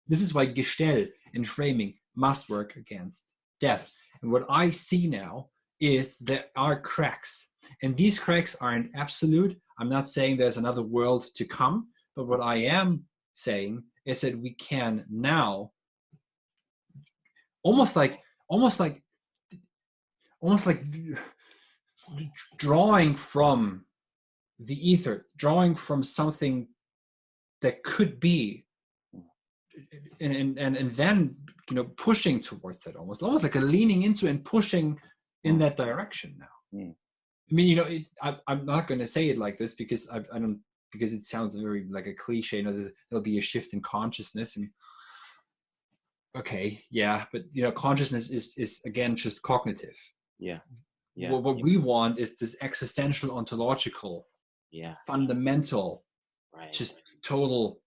this is why Gestell and framing must work against death. And what I see now is there are cracks. And these cracks aren't absolute. I'm not saying there's another world to come, but what I am saying is that we can now almost like drawing from the ether, drawing from something that could be, and then, you know, pushing towards that, almost like a leaning into and pushing in that direction now. I mean, you know, I'm not going to say it like this because I don't, because it sounds very like a cliche. You know, there'll be a shift in consciousness, and okay, yeah, but you know, consciousness is again just cognitive. Yeah, yeah. What we want is this existential, ontological, fundamental, right, just total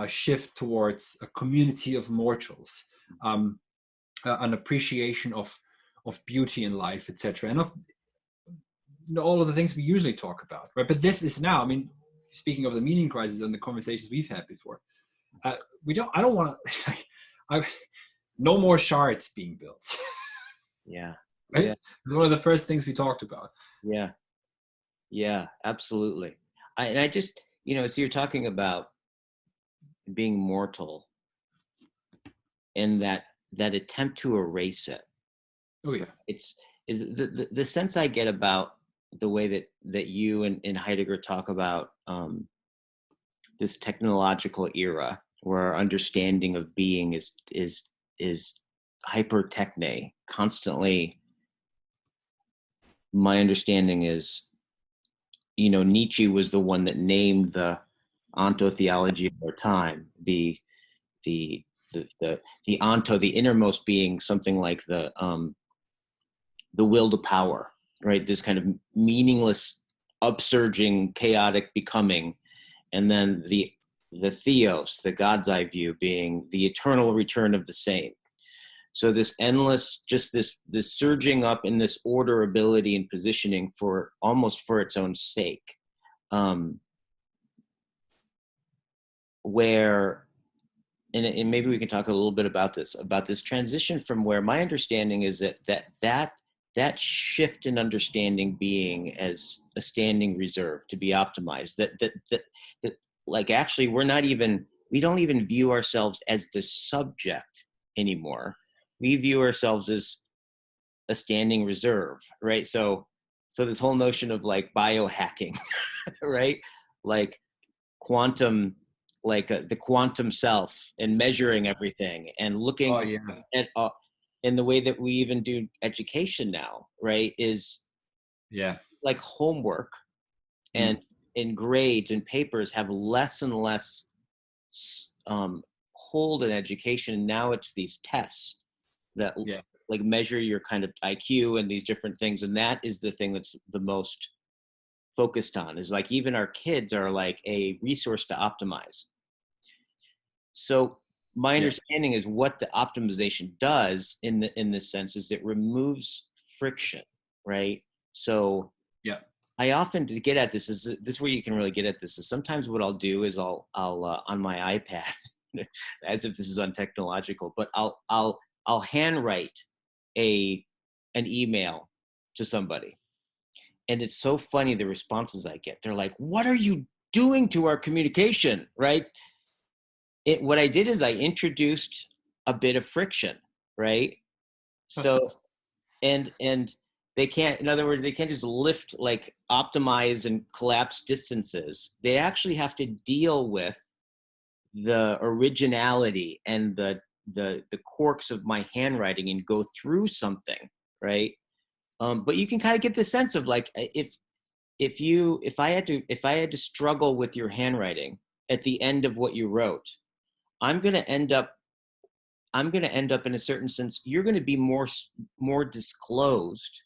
shift towards a community of mortals, an appreciation of beauty in life, etc., and of, you know, all of the things we usually talk about, right? But this is now, I mean, speaking of the meaning crisis and the conversations we've had before, I don't want to, no more shards being built. Yeah. Right? Yeah. It's one of the first things we talked about. Yeah. Yeah, absolutely. I just, you know, so you're talking about being mortal and that attempt to erase it. Oh yeah. Is the sense I get about the way that you and Heidegger talk about this technological era where our understanding of being is hyper-techne, constantly. My understanding is, you know, Nietzsche was the one that named the ontotheology of our time, the onto, the innermost being, something like the will to power, right? This kind of meaningless, upsurging, chaotic becoming, and then the theos, the God's eye view, being the eternal return of the same. So this endless, just this surging up in this orderability and positioning for almost for its own sake, where, and maybe we can talk a little bit about this transition from where my understanding is that shift in understanding being as a standing reserve to be optimized, that like actually we don't even view ourselves as the subject anymore. we view ourselves as a standing reserve, right? So this whole notion of like biohacking, right? Like quantum, like the quantum self, and measuring everything and Oh looking yeah. at in the way that we even do education now, right? Is Yeah. like homework and Mm. in grades and papers have less and less hold in education. Now it's these tests that Yeah. like measure your kind of IQ and these different things, and that is the thing that's the most focused on. Is like even our kids are like a resource to optimize. So my Yeah. understanding is what the optimization does in this sense is it removes friction, right? So Yeah. I often, to get at this, is this where you can really get at this, is sometimes what I'll do is I'll on my iPad, as if this is untechnological, but I'll handwrite an email to somebody, and it's so funny the responses I get. They're like, "What are you doing to our communication?" Right? What I did is I introduced a bit of friction, right? So and they can't, in other words, they can't just lift, like optimize and collapse distances. They actually have to deal with the originality and the quirks of my handwriting and go through something, right? But you can kind of get the sense of like, if I had to struggle with your handwriting at the end of what you wrote, i'm going to end up I'm going to end up in a certain sense, you're going to be more disclosed,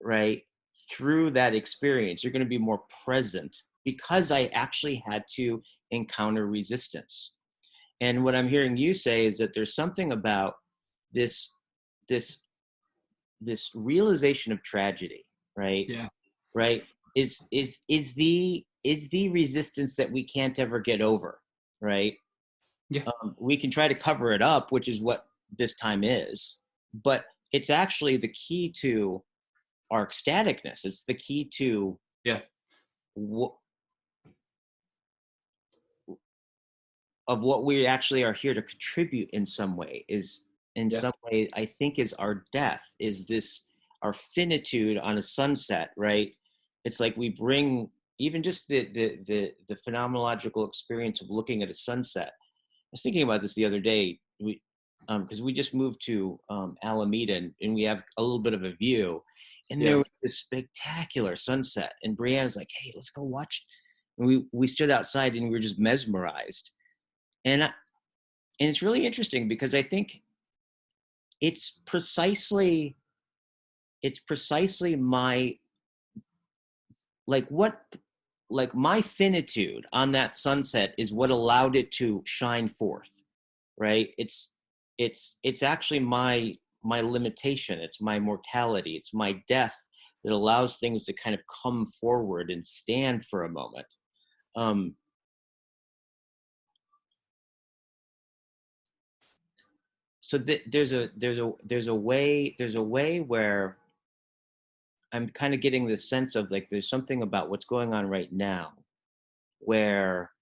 right? Through that experience, you're going to be more present because I actually had to encounter resistance. And what I'm hearing you say is that there's something about this this this realization of tragedy, right? Yeah. Right? Is the resistance that we can't ever get over, right? Yeah. We can try to cover it up, which is what this time is, but it's actually the key to our ecstaticness. It's the key to Yeah. of what we actually are here to contribute in some way. Is in Yeah. some way, I think, is our death, is this our finitude on a sunset, right? It's like we bring even just the phenomenological experience of looking at a sunset. I was thinking about this the other day. Because we just moved to Alameda, and we have a little bit of a view, and there Yeah. was this spectacular sunset. And Brianne was like, "Hey, let's go watch." And we stood outside, and we were just mesmerized. And it's really interesting because I think it's precisely my, like what, like my finitude on that sunset is what allowed it to shine forth, right? It's actually my limitation. It's my mortality. It's my death that allows things to kind of come forward and stand for a moment. So there's a way where I'm kind of getting this sense of like there's something about what's going on right now where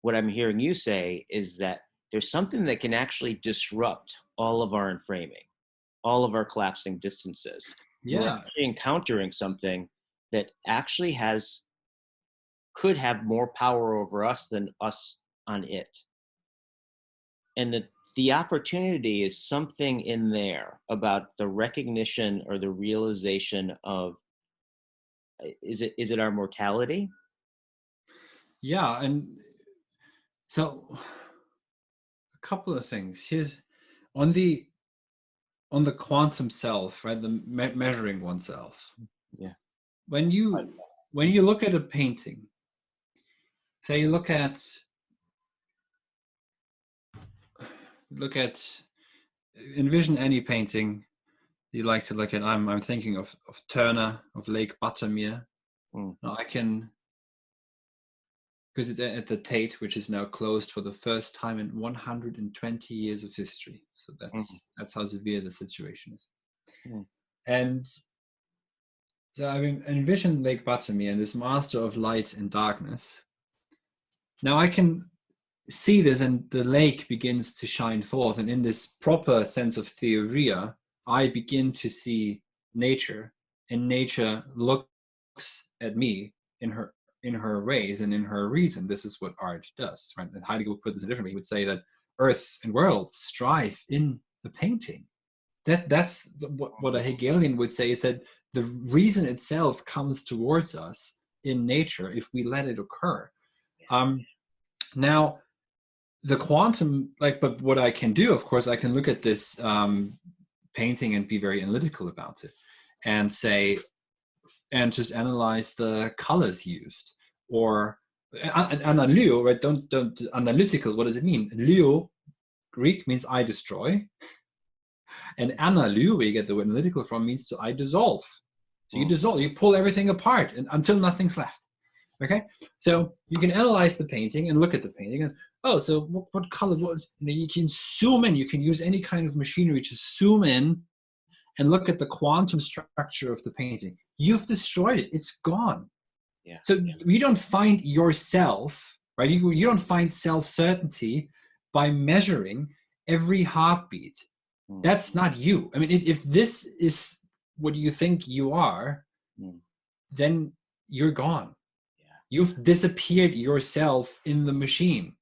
what I'm hearing you say is that there's something that can actually disrupt all of our enframing, all of our collapsing distances. We're Yeah. actually encountering something that actually could have more power over us than us on it. And the opportunity is something in there about the recognition or the realization of, is it our mortality? Yeah. And so a couple of things. Here's on the quantum self, right? The measuring oneself. Yeah. When you look at a painting, say you look at envision any painting you like to look at. I'm thinking of Turner, of Lake Buttermere. Mm. Now I can, because it's at the Tate, which is now closed for the first time in 120 years of history. So Mm. that's how severe the situation is. Mm. And so I envision Lake Buttermere and this master of light and darkness. Now I can see this, and the lake begins to shine forth. And in this proper sense of theoria, I begin to see nature, and nature looks at me in her ways and in her reason. This is what art does, right? And Heidegger would put this differently. He would say that earth and world strive in the painting. That's what a Hegelian would say, is that the reason itself comes towards us in nature if we let it occur. Now, the quantum, but what I can do, of course, I can look at this painting and be very analytical about it, and say, and just analyze the colors used, or analyo, right? Don't analytical. What does it mean? Leo, Greek, means I destroy, and analyo, where you get the word analytical from, means to I dissolve. So you dissolve, you pull everything apart until nothing's left. Okay, so you can analyze the painting and look at the painting, and so what color was? You can zoom in. You can use any kind of machinery to zoom in and look at the quantum structure of the painting. You've destroyed it. It's gone. Yeah. So you don't find yourself, right? You don't find self-certainty by measuring every heartbeat. That's not you. I mean, if this is what you think you are, then you're gone. You've disappeared yourself in the machine.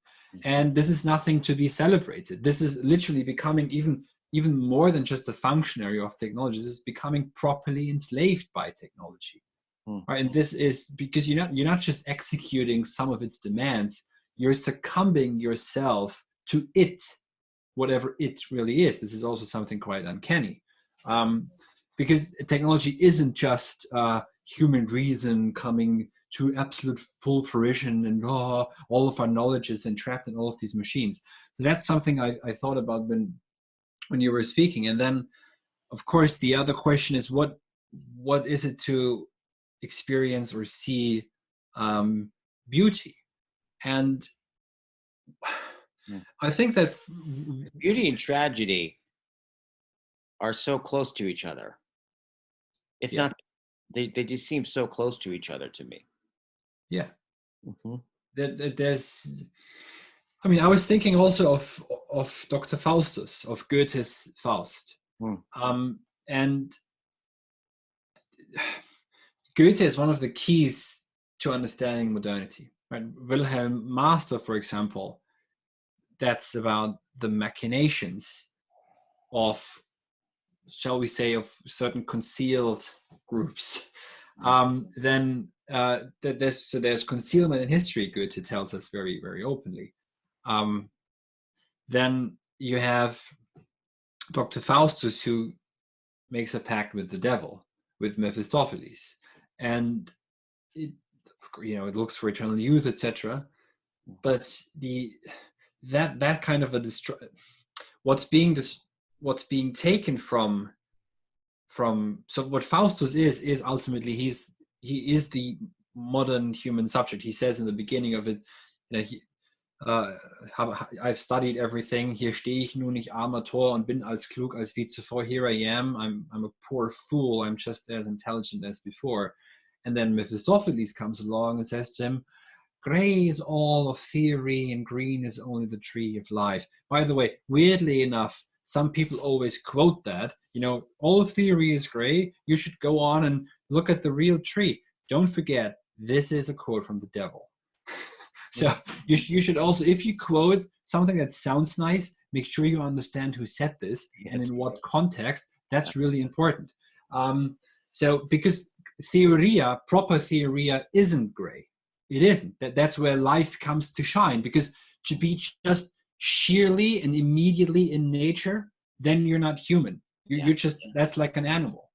And this is nothing to be celebrated. This is literally becoming even more than just a functionary of technology. This is becoming properly enslaved by technology. Right? And this is because you're not just executing some of its demands, you're succumbing yourself to it, whatever it really is. This is also something quite uncanny. Because technology isn't just human reason coming to absolute full fruition, and all of our knowledge is entrapped in all of these machines. So that's something I thought about when you were speaking. And then, of course, the other question is what is it to experience or see beauty? And I think that beauty and tragedy are so close to each other. If not, they just seem so close to each other to me. Yeah. There's, I mean, I was thinking also of Dr. Faustus, of Goethe's Faust. And Goethe is one of the keys to understanding modernity. Right? Wilhelm Master, for example, that's about the machinations of, shall we say, of certain concealed groups. Then there's concealment in history, Goethe tells us very, very openly. Then you have Dr. Faustus, who makes a pact with the devil, with Mephistopheles, and it looks for eternal youth, etc. But that kind of what's being taken from so what Faustus is ultimately he is the modern human subject. He says in the beginning of it, I've studied everything. Hier stehe ich nun, ich armer Tor, und bin als klug als wie zuvor. Here I am. I'm a poor fool. I'm just as intelligent as before. And then Mephistopheles comes along and says to him, gray is all of theory and green is only the tree of life. By the way, weirdly enough, some people always quote that, all of theory is gray. You should go on and look at the real tree. Don't forget, this is a quote from the devil. So you should also, if you quote something that sounds nice, make sure you understand who said this and in what context. That's really important. So because proper theoria isn't gray. It isn't. That's where life comes to shine, because to be just sheerly and immediately in nature, then you're not human. You're just, that's like an animal,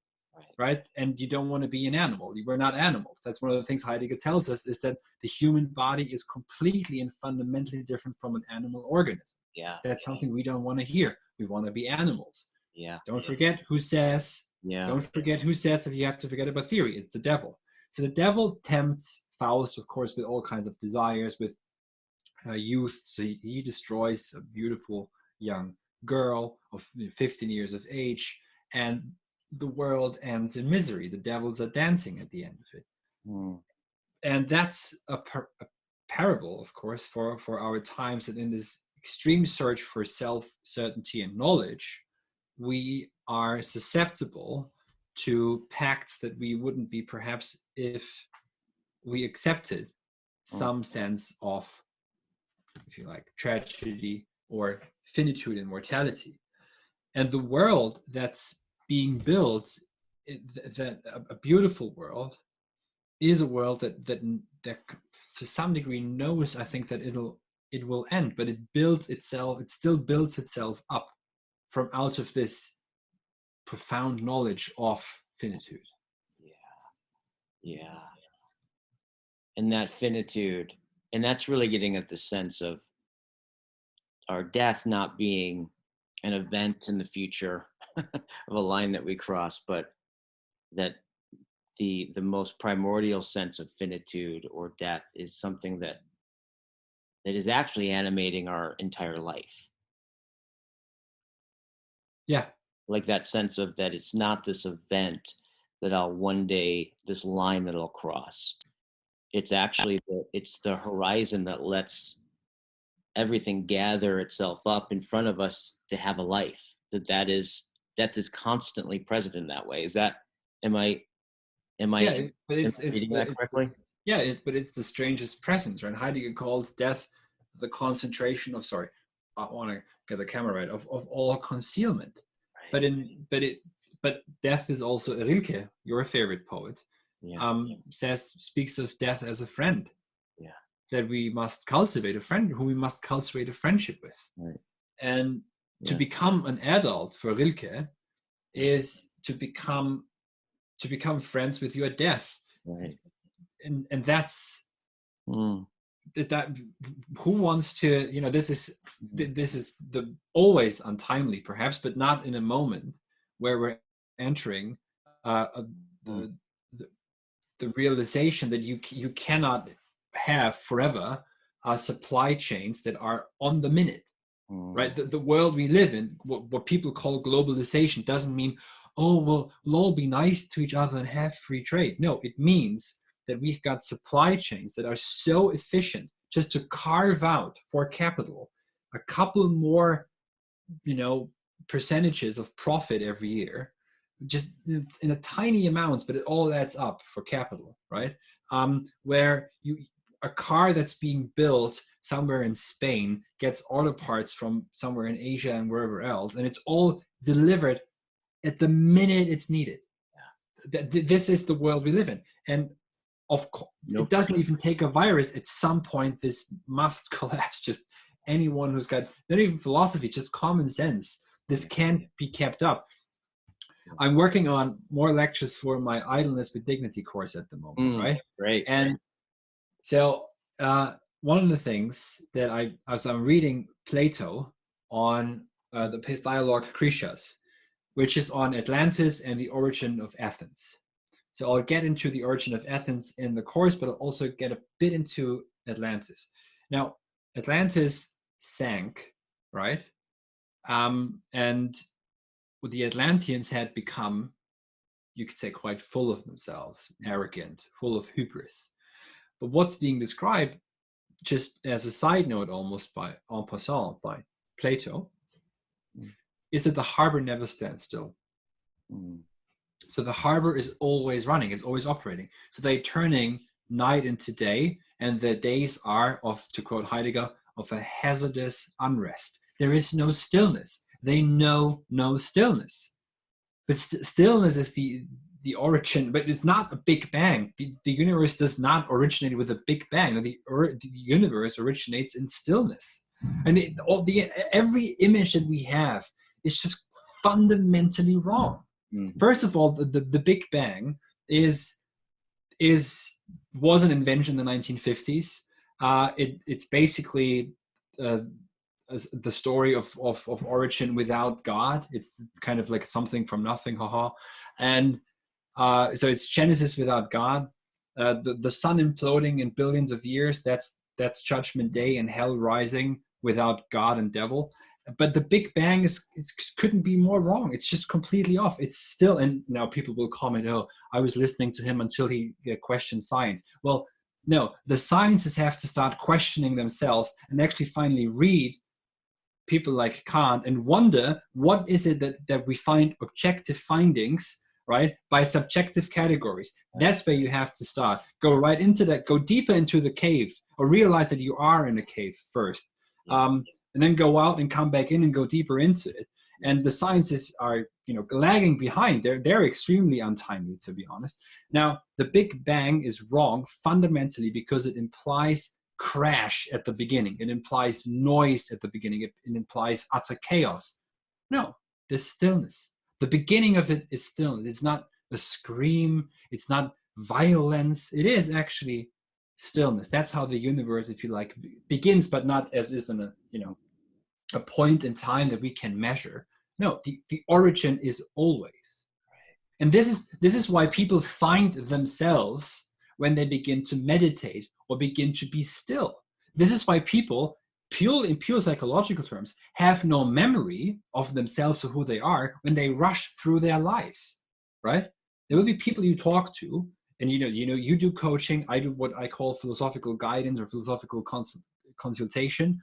right? And you don't want to be an animal. We're not animals. That's one of the things Heidegger tells us, is that the human body is completely and fundamentally different from an animal organism. Yeah. That's something we don't want to hear. We want to be animals. Yeah. Don't forget who says, don't forget who says that you have to forget about theory. It's the devil. So the devil tempts Faust, of course, with all kinds of desires, with youth. So he destroys a beautiful young girl of 15 years of age, and the world ends in misery. The devils are dancing at the end of it. And that's a parable, of course, for our times, that in this extreme search for self-certainty and knowledge, we are susceptible to pacts that we wouldn't be perhaps if we accepted some sense of, if you like, tragedy or finitude and mortality. And the world that's being built, a beautiful world, is a world that to some degree knows, I think, that it will end, but it still builds itself up from out of this profound knowledge of finitude. Yeah. And that finitude, and that's really getting at the sense of our death not being an event in the future of a line that we cross, but that the most primordial sense of finitude or death is something that is actually animating our entire life. Yeah. Like that sense of that it's not this event that I'll one day, this line that I'll cross. It's actually it's the horizon that lets everything gather itself up in front of us to have a life. Death is constantly present in that way. Is that, am I reading that correctly? But it's the strangest presence, right? Heidegger calls death the concentration of, I want to get the camera right, of all concealment. Right. But death is also, Rilke, your favorite poet, speaks of death as a friend. Yeah. That we must cultivate a friend who we must cultivate a friendship with. Right. And to become an adult for Rilke is to become friends with your death. Right. And that's that who wants to, this is the always untimely perhaps, but not in a moment where we're entering the realization that you cannot have forever supply chains that are on the minute. Right? The world we live in, what people call globalization, doesn't mean, oh, well, we'll all be nice to each other and have free trade. No, it means that we've got supply chains that are so efficient just to carve out for capital a couple more, percentages of profit every year, just in a tiny amounts, but it all adds up for capital, right? Where a car that's being built somewhere in Spain gets auto parts from somewhere in Asia and wherever else, and it's all delivered at the minute it's needed. Yeah. This is the world we live in. And of course, it doesn't even take a virus. At some point, this must collapse. Just anyone who's got, not even philosophy, just common sense, this can't be kept up. I'm working on more lectures for my Idleness with Dignity course at the moment, right? Great. And so one of the things that I'm reading Plato on the his dialogue Critias, which is on Atlantis and the origin of Athens. So I'll get into the origin of Athens in the course, but I'll also get a bit into Atlantis. Now, Atlantis sank, right? And the Atlanteans had become, you could say, quite full of themselves, arrogant, full of hubris. But what's being described, just as a side note almost en passant by Plato, is that the harbor never stands still. So the harbor is always running, it's always operating. So they're turning night into day, and the days are, to quote Heidegger, of a hazardous unrest. There is no stillness. They know no stillness. But stillness is the origin, but it's not a big bang. The universe does not originate with a big bang. The universe originates in stillness. And every image that we have is just fundamentally wrong. First of all, the Big Bang was an invention in the 1950s. It's basically the story of origin without God. It's kind of like something from nothing, haha. And so it's Genesis without God. The sun imploding in billions of years, that's Judgment Day and hell rising without God and devil. But the Big Bang couldn't be more wrong. It's just completely off. It's still, and now people will comment, oh, I was listening to him until he questioned science. Well, No, the sciences have to start questioning themselves and actually finally read people like Kant and wonder, what is it that we find objective findings, right, by subjective categories? That's where you have to start. Go right into that, go deeper into the cave, or realize that you are in a cave first. And then go out and come back in and go deeper into it. And the sciences are, lagging behind. They're extremely untimely, to be honest. Now, the Big Bang is wrong fundamentally because it implies crash at the beginning. It implies noise at the beginning. It implies utter chaos. No, there's stillness. The beginning of it is stillness. It's not a scream. It's not violence. It is actually stillness. That's how the universe, if you like, begins, but not as if in a point in time that we can measure. No, the origin is always. And this is why people find themselves when they begin to meditate or begin to be still. This is why people, in pure psychological terms, have no memory of themselves or who they are when they rush through their lives, right? There will be people you talk to, and you do coaching, I do what I call philosophical guidance or philosophical consultation.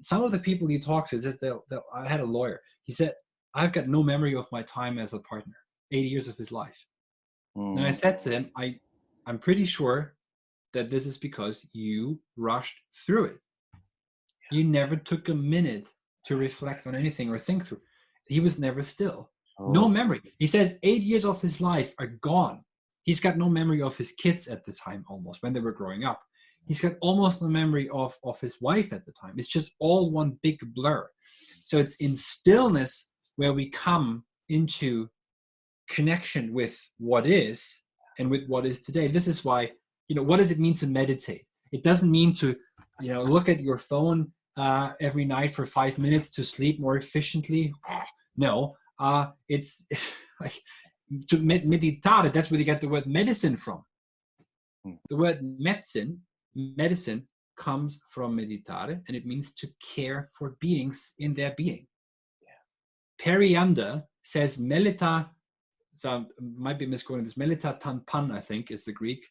Some of the people you talk to, I had a lawyer. He said, I've got no memory of my time as a partner, 80 years of his life. And I said to him, I'm pretty sure that this is because you rushed through it. You never took a minute to reflect on anything or think through. He was never still. No memory. He says 8 years of his life are gone. He's got no memory of his kids at the time, almost, when they were growing up. He's got almost no memory of his wife at the time. It's just all one big blur. So it's in stillness where we come into connection with what is and with what is today. This is why, what does it mean to meditate? It doesn't mean to, look at your phone every night for 5 minutes to sleep more efficiently. No, it's like to meditare. That's where you get the word medicine from. The word medicine comes from meditare, and it means to care for beings in their being. Periander says melita, so I might be misquoting this, melita tanpan, I think, is the Greek,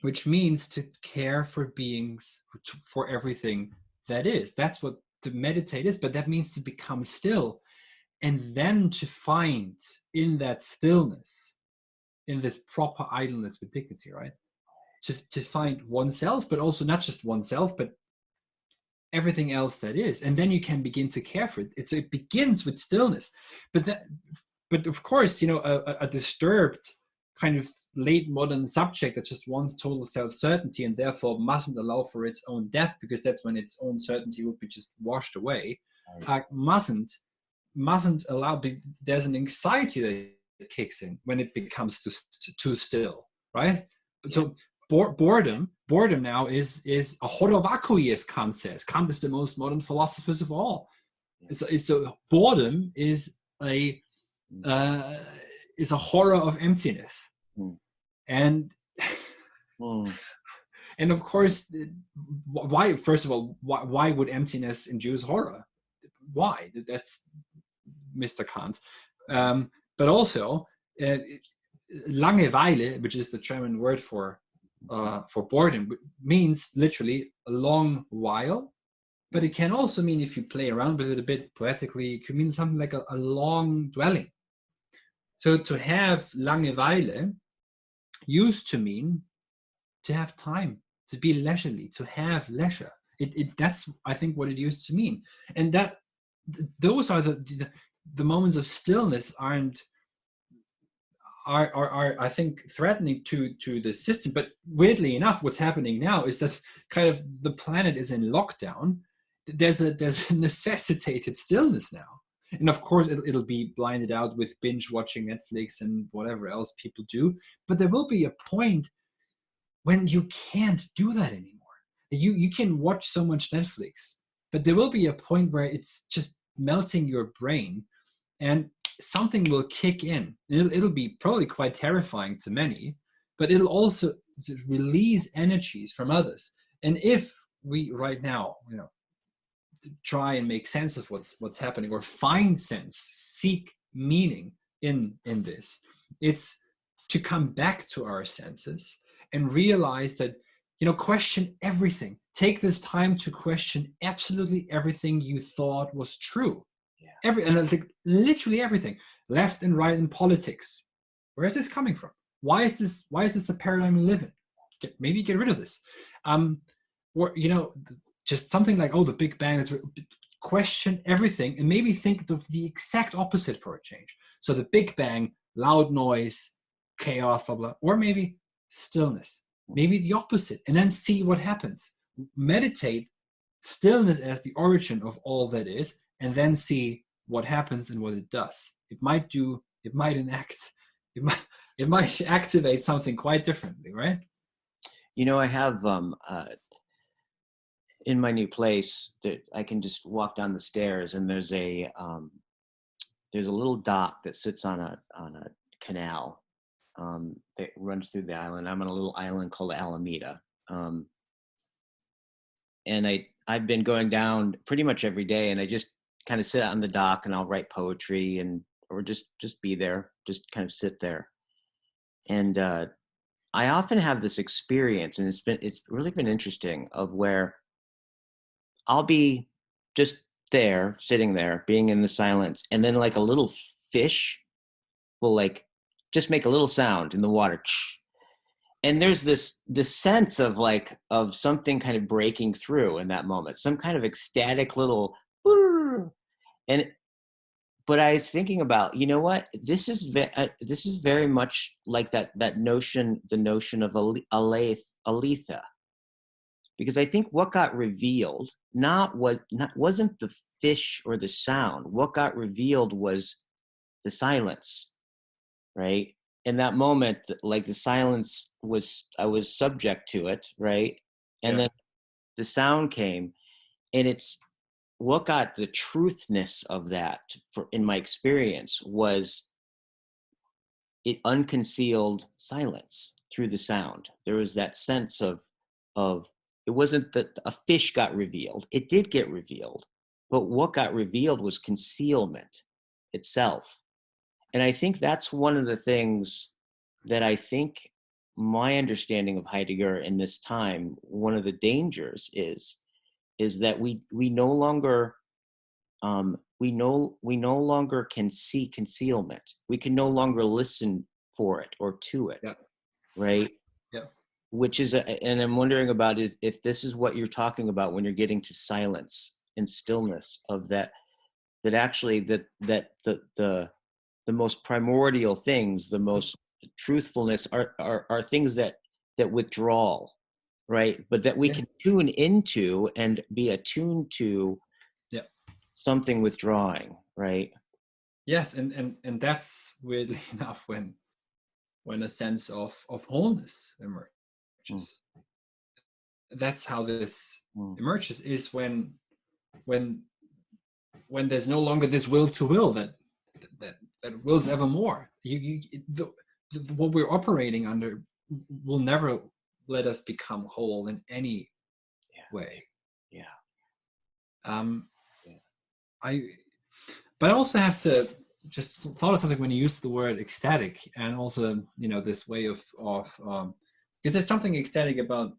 which means to care for beings, for everything that is. That's what to meditate is, but that means to become still, and then to find in that stillness, in this proper idleness with dignity, right? To find oneself, but also not just oneself, but everything else that is. And then you can begin to care for it. It begins with stillness. But of course, a disturbed kind of late modern subject that just wants total self-certainty and therefore mustn't allow for its own death, because that's when its own certainty would be just washed away. Mustn't allow, there's an anxiety that kicks in when it becomes too still, right? So boredom now is a horovakui, as Kant says. Kant is the most modern philosophers of all. So boredom is a horror of emptiness. And and of course, why? First of all, why would emptiness induce horror? Why? That's Mr. Kant. But also, Langeweile, which is the German word for boredom, means literally a long while. But it can also mean, if you play around with it a bit poetically, it could mean something like a long dwelling. So to have Langeweile used to mean to have time, to be leisurely, to have leisure. That's, I think, what it used to mean. And those are the moments of stillness are I think threatening to the system. But weirdly enough, what's happening now is that kind of the planet is in lockdown. There's a necessitated stillness now. And of course, it'll be blinded out with binge watching Netflix and whatever else people do. But there will be a point when you can't do that anymore. You can watch so much Netflix, but there will be a point where it's just melting your brain, and something will kick in. It'll be probably quite terrifying to many, but it'll also release energies from others. And if we right now, try and make sense of what's happening, or find sense, seek meaning in this, it's to come back to our senses, and realize that, you know, question everything. Take this time to question absolutely everything you thought was true. Yeah. And I think literally everything, left and right in politics. Where is this coming from? Why is this a paradigm we live in? Maybe get rid of this. Or, you know, just something like, oh, the Big Bang. Question everything and maybe think of the exact opposite for a change. So the Big Bang, loud noise, chaos, blah, blah, or maybe stillness, maybe the opposite, and then see what happens. Meditate stillness as the origin of all that is, and then see what happens and what it does. It might activate something quite differently, right? You know, I have in my new place that I can just walk down the stairs, and there's a little dock that sits on a canal that runs through the island. I'm on a little island called Alameda, and I've been going down pretty much every day, and I just kind of sit on the dock and I'll write poetry or just be there, just kind of sit there. And I often have this experience, and it's really been interesting, of where I'll be just there, sitting there, being in the silence, and then like a little fish will like just make a little sound in the water. And there's this sense of something kind of breaking through in that moment, some kind of ecstatic little, but I was thinking about, you know what, this is very much like the notion of Aletha. Because I think what got revealed wasn't the fish or the sound. What got revealed was the silence, right? In that moment, like the silence I was subject to it, right? And then the sound came, and it's what got the truthness of that, in my experience, was it unconcealed silence through the sound. There was that sense of it wasn't that a fish got revealed. It did get revealed, but what got revealed was concealment itself. And I think that's one of the things that I think my understanding of Heidegger in this time, one of the dangers is that we no longer we no longer can see concealment. We can no longer listen for it or to it, right? Yeah. Which is, and I'm wondering about it, if this is what you're talking about when you're getting to silence and stillness, of that actually the most primordial things, the most truthfulness are things that withdrawal, right? But that we can tune into and be attuned to something withdrawing, right? Yes, and that's weirdly enough when a sense of wholeness emerges. That's how this emerges, is when there's no longer this will to will that wills evermore. What we're operating under will never let us become whole in any way. But I also have to just thought of something when you used the word ecstatic, and also, you know, this way of because there's something ecstatic about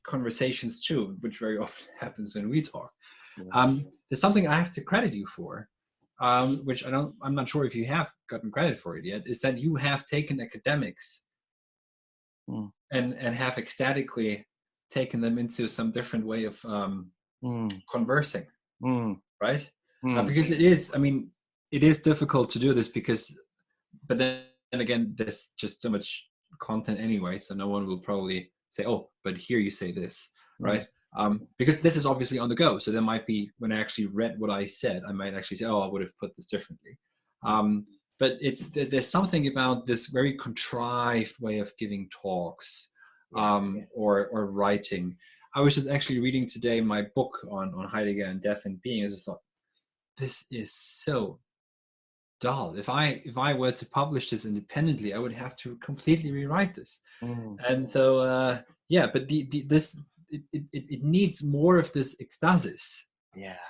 conversations too, which very often happens when we talk. There's something I have to credit you for, which I'm not sure if you have gotten credit for it yet, is that you have taken academics and have ecstatically taken them into some different way of conversing, right? Because it is difficult to do this, but then again, there's just so much content anyway, so no one will probably say, oh, but here you say this, right? Because this is obviously on the go, so there might be, when I actually read what I said, I might actually say, oh, I would have put this differently. But there's something about this very contrived way of giving talks, or writing. I was just actually reading today my book on Heidegger and death and being. I just thought, this is so dull. If I were to publish this independently, I would have to completely rewrite this. And so but it needs more of this ecstasis,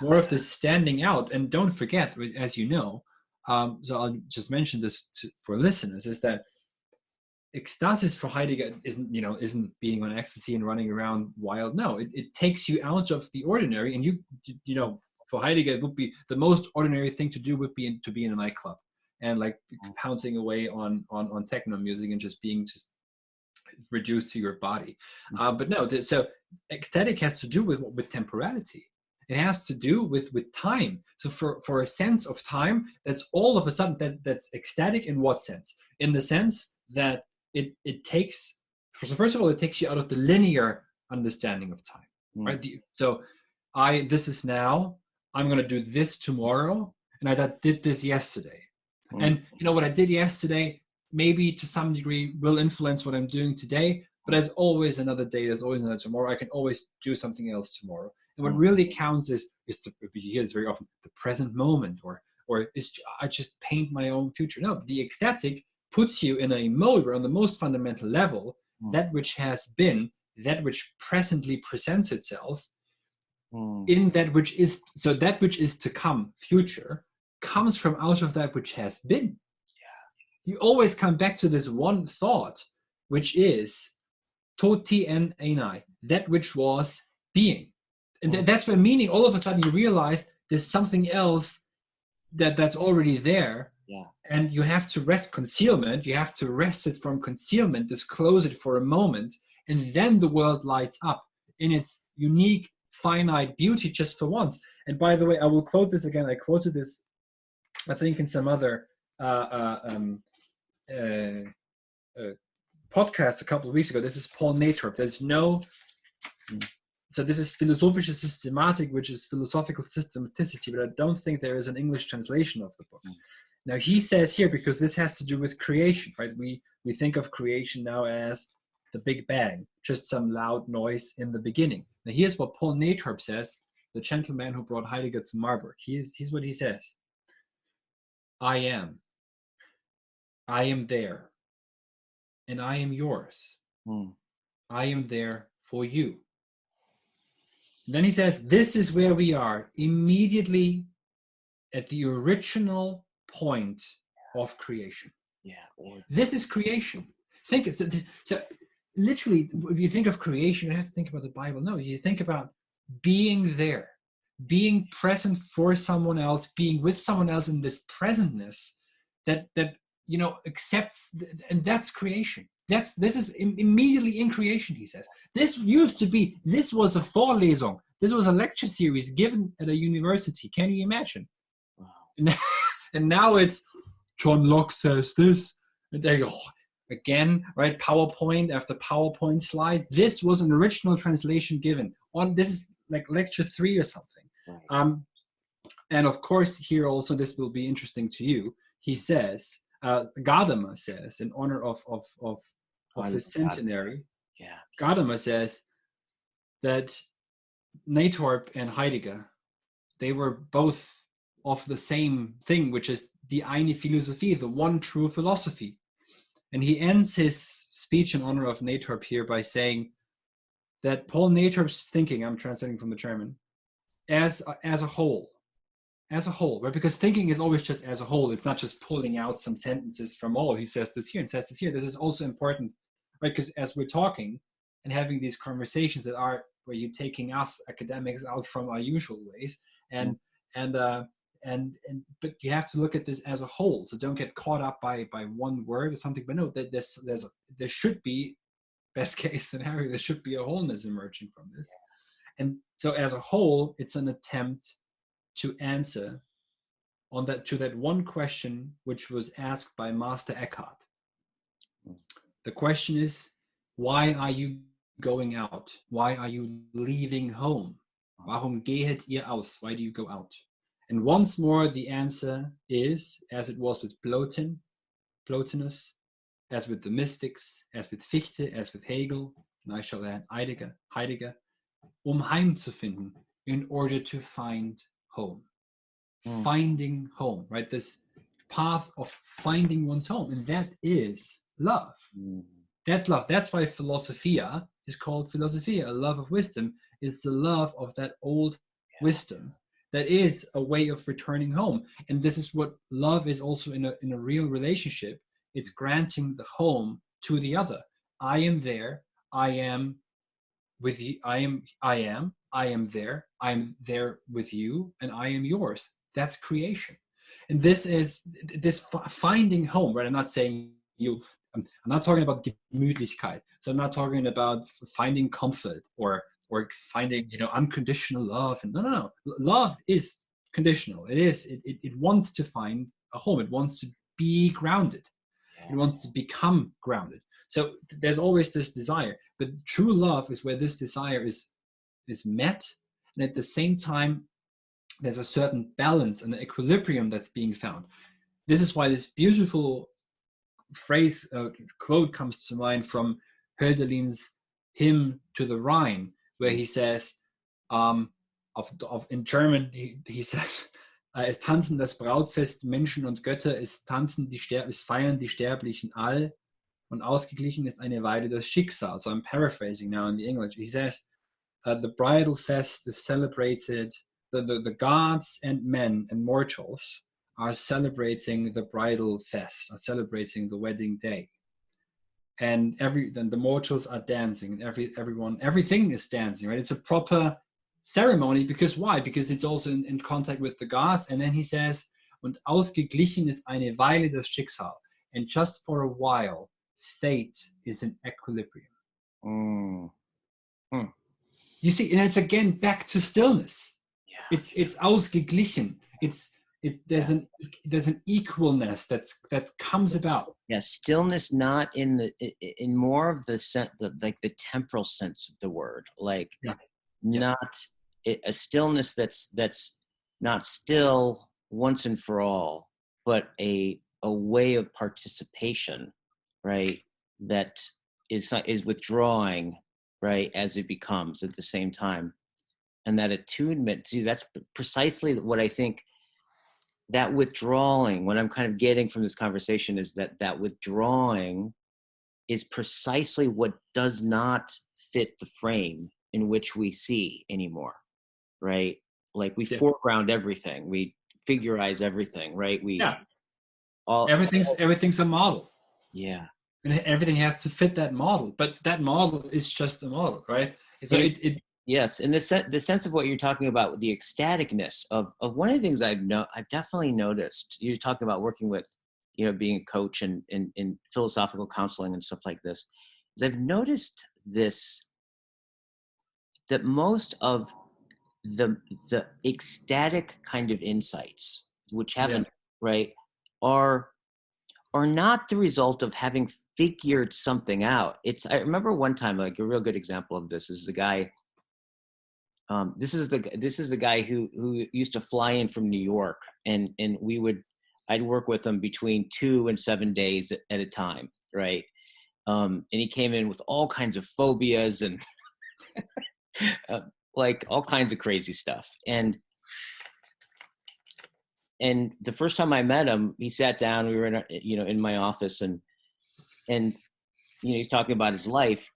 more of this standing out. And don't forget, as you know, so I'll just mention this for listeners, is that ecstasis for Heidegger isn't being on ecstasy and running around wild. No, it takes you out of the ordinary, and for Heidegger, it would be the most ordinary thing to do would be to be in a nightclub and like pouncing away on techno music and just being reduced to your body. But no, so ecstatic has to do with temporality. It has to do with time. So for a sense of time, that's all of a sudden that's ecstatic in what sense? In the sense that it takes, so first of all, it takes you out of the linear understanding of time, right? So this is now, I'm going to do this tomorrow, and I did this yesterday. And what I did yesterday, maybe to some degree will influence what I'm doing today, but there's always another day, there's always another tomorrow. I can always do something else tomorrow. And what really counts is you hear this very often, the present moment, or I just paint my own future. No, the ecstatic puts you in a mode where on the most fundamental level, that which has been, that which presently presents itself, in that which is, so that which is to come, future, comes from out of that which has been. You always come back to this one thought, which is toti en enai, that which was being. And that's where meaning, all of a sudden you realize there's something else that's already there. Yeah. And you have to rest concealment. You have to wrest it from concealment, disclose it for a moment, and then the world lights up in its unique, finite beauty just for once. And by the way, I will quote this again. I quoted this, I think, in some other podcast a couple of weeks ago. This is Paul Natrop. So this is philosophische Systematik, which is philosophical systematicity, but I don't think there is an English translation of the book. Now he says here, because this has to do with creation, right? We think of creation now as the Big Bang, just some loud noise in the beginning. Now here's what Paul Natrop says, the gentleman who brought Heidegger to Marburg. Here's what he says. I am there, and I am yours. I am there for you. And then he says, this is where we are, immediately at the original point of creation. This is creation. Think it's so literally, if you think of creation, you have to think about the Bible. No, you think about being there, being present for someone else, being with someone else in this presentness that accepts, and that's creation. This is immediately in creation, he says. This was a Vorlesung. This was a lecture series given at a university. Can you imagine? Wow. And now it's John Locke says this, and there you go. Again, right? PowerPoint after PowerPoint slide. This was an original translation given on, this is like lecture 3 or something. Right. And of course, here also, this will be interesting to you. He says, Gadamer says, in honor of his centenary, Gadamer says that Natrop and Heidegger, they were both of the same thing, which is die eine Philosophie, the one true philosophy. And he ends his speech in honor of Natrop here by saying that Paul Natrop's thinking, I'm translating from the German, as a whole, right? Because thinking is always just as a whole. It's not just pulling out some sentences from, he says this here and says this here. This is also important, right? Because as we're talking and having these conversations that are where you're taking us academics out from our usual ways, but you have to look at this as a whole. So don't get caught up by one word or something. But no, there should be, best case scenario, there should be a wholeness emerging from this. And so as a whole, it's an attempt to answer to that one question which was asked by Master Eckhart. The question is, why are you going out? Why are you leaving home? Warum geht ihr aus? Why do you go out? And once more, the answer is, as it was with Plotinus, as with the mystics, as with Fichte, as with Hegel, and I shall add Heidegger, Heim zu finden, in order to find home. Finding home, right? This path of finding one's home, and that is love. That's love. That's why philosophia is called philosophia, a love of wisdom. It's the love of that old wisdom that is a way of returning home. And this is what love is also in a real relationship. It's granting the home to the other. I am there. I am with you. I am there. I'm there with you, and I am yours. That's creation. And this is this finding home, right? I'm not saying you, I'm not talking about Gemütlichkeit. So I'm not talking about finding comfort or finding, unconditional love. And no. Love is conditional. It wants to find a home. It wants to be grounded. It wants to become grounded. So there's always this desire, but true love is where this desire is met, and at the same time there's a certain balance and equilibrium that's being found. This is why this beautiful phrase, quote comes to mind from Hölderlin's Hymn to the Rhine, where he says, in German, he says, es tanzen das Brautfest Menschen und Götter, es feiern die Sterblichen all, und ausgeglichen ist eine Weile das Schicksal. So I'm paraphrasing now in the English. He says, the bridal fest is celebrated, the gods and men and mortals are celebrating the bridal fest, are celebrating the wedding day. And then the mortals are dancing, and everything is dancing, right? It's a proper ceremony, because why? Because it's also in contact with the gods. And then he says, und ausgeglichen ist eine Weile das Schicksal. And just for a while, fate is in equilibrium. You see, and it's again back to stillness. Yeah. It's ausgeglichen. There's an equalness that comes about. Yeah, stillness, not in more of the sense, like the temporal sense of the word, like not a stillness that's not still once and for all, but a way of participation, right? That is withdrawing, right, as it becomes at the same time. And that attunement, see, that's precisely what I think, that withdrawing, what I'm kind of getting from this conversation is that withdrawing is precisely what does not fit the frame in which we see anymore, right? Like we foreground everything, we figurize everything, right? Everything's a model. Yeah. And everything has to fit that model, but that model is just a model, right? Yes, and the sense of what you're talking about, the ecstaticness of one of the things I've definitely noticed. You're talking about working with, being a coach and in philosophical counseling and stuff like this. Is I've noticed this, that most of the ecstatic kind of insights, which haven't right, are not the result of having figured something out. I remember one time, like a real good example of this is the guy. This is the guy who used to fly in from New York, and I'd work with him between 2 and 7 days at a time, right? And he came in with all kinds of phobias and like all kinds of crazy stuff. And the first time I met him, he sat down. We were in my office, and he's talking about his life.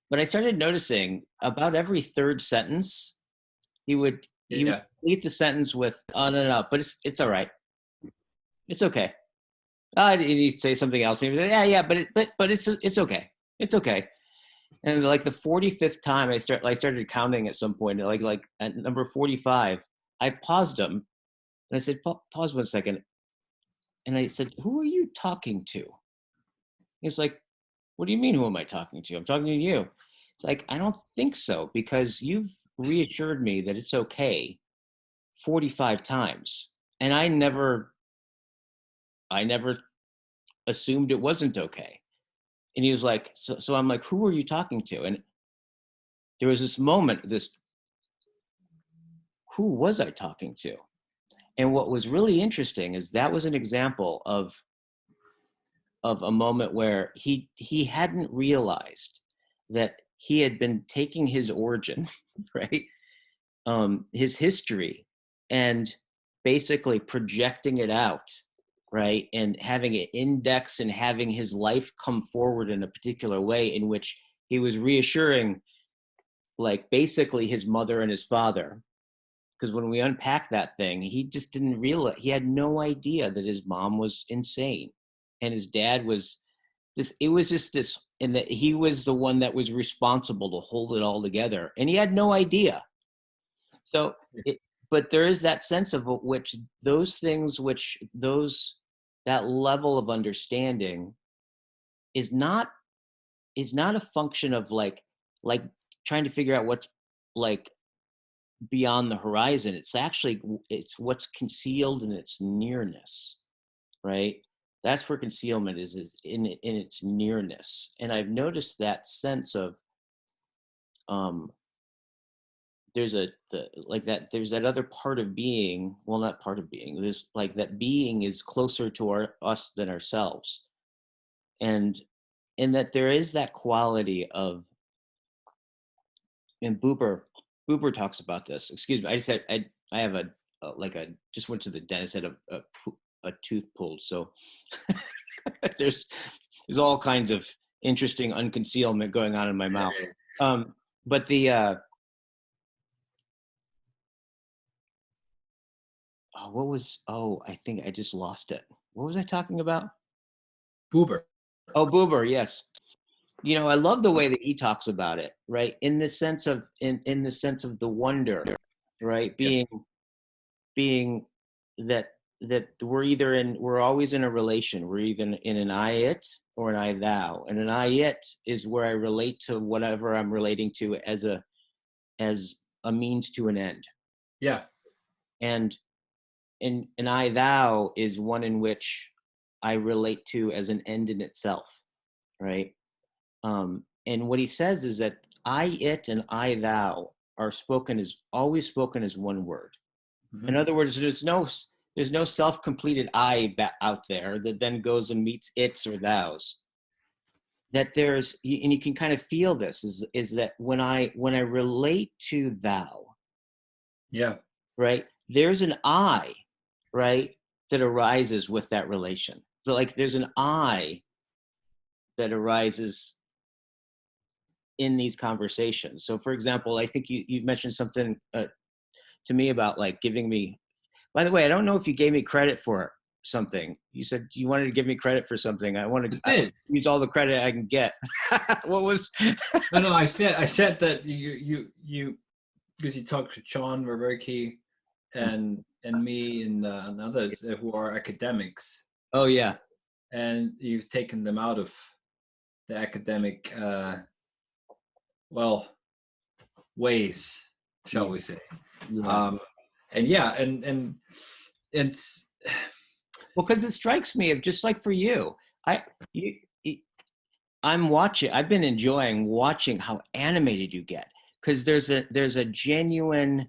But I started noticing about every third sentence, he would complete the sentence with, "Oh no, but it's all right, it's okay." And he'd say something else. And he'd say, "Yeah, but it's okay, it's okay." And like the 45th time, I started counting at some point, like at number 45, I paused him and I said, "Pause 1 second," and I said, "Who are you talking to?" He's like, "What do you mean, who am I talking to? I'm talking to you." It's like, I don't think so, because you've reassured me that it's okay 45 times. And I never assumed it wasn't okay. And he was like, so I'm like, "Who are you talking to?" And there was this moment, who was I talking to? And what was really interesting is that was an example of a moment where he hadn't realized that he had been taking his origin, right, his history, and basically projecting it out, right, and having it index and having his life come forward in a particular way in which he was reassuring, like, basically his mother and his father. Because when we unpack that thing, he just didn't realize, he had no idea that his mom was insane and his dad was it was just this, and that he was the one that was responsible to hold it all together, and he had no idea. So but there is that sense of which those things, that level of understanding is not a function of like trying to figure out what's like beyond the horizon. It's what's concealed in its nearness, right? That's where concealment is in its nearness. And I've noticed that sense of there's that other part of being, well, not part of being, there's like that being is closer to us than ourselves, and that there is that quality of, and Buber talks about this. Excuse me, I just had I have just went to the dentist, had a tooth pulled, so there's all kinds of interesting unconcealment going on in my mouth. But the I think I just lost it. What was I talking about? Buber. Oh, Buber, yes. I love the way that he talks about it, right? In the sense of the wonder, right? Being that we're always in a relation. We're either in an I it or an I thou. And an I it is where I relate to whatever I'm relating to as a means to an end. Yeah. And an I thou is one in which I relate to as an end in itself, right? And what he says is that I it and I thou are always spoken as one word. Mm-hmm. In other words, there's no self-completed I out there that then goes and meets its or thous. That and you can kind of feel this is that when I relate to thou, yeah, right, there's an I, right, that arises with that relation. So like there's an I that arises in these conversations. So for example, I think you mentioned something to me about like giving me, by the way, I don't know if you gave me credit for something. You said you wanted to give me credit for something. I wanted to use all the credit I can get. What was? No, I said that you because you talked to John Verberke and me and others who are academics. Oh yeah. And you've taken them out of the academic ways, shall we say. Yeah. And well, because it strikes me of just like for you, I've been enjoying watching how animated you get, because there's a genuine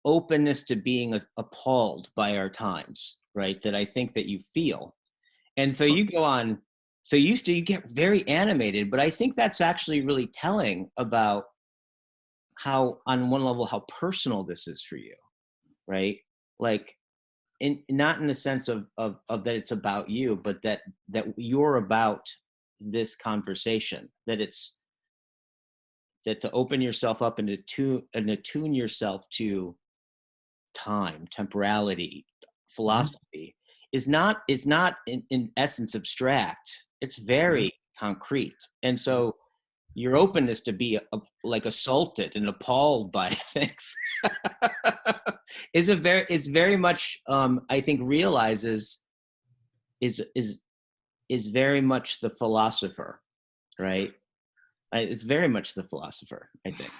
openness to being appalled by our times, right? That I think that you feel. And so you go on, so you get very animated, but I think that's actually really telling about how, on one level, how personal this is for you, right? Like, not in the sense of that it's about you, but that you're about this conversation, that to open yourself up and attune yourself to time, temporality, philosophy, is not in essence abstract. It's very concrete. And so your openness to be like assaulted and appalled by things is very much I think realizes is very much the philosopher, right? It's very much the philosopher, I think.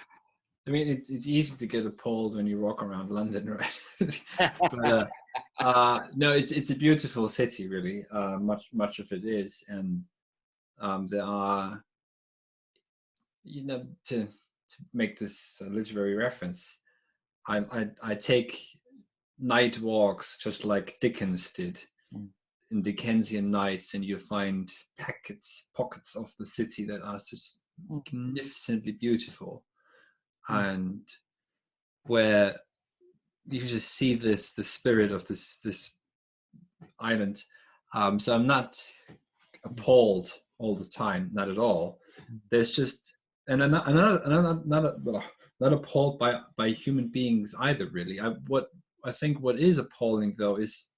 I mean, it's easy to get appalled when you walk around London, right? But no, it's a beautiful city, really. Much of it is, and there are, to make this a literary reference, I take night walks just like Dickens did in Dickensian nights, and you find pockets of the city that are just magnificently beautiful. And where you just see the spirit of this island. So I'm not appalled all the time, not at all. There's just, and I'm not appalled by human beings either, really. I think what is appalling though is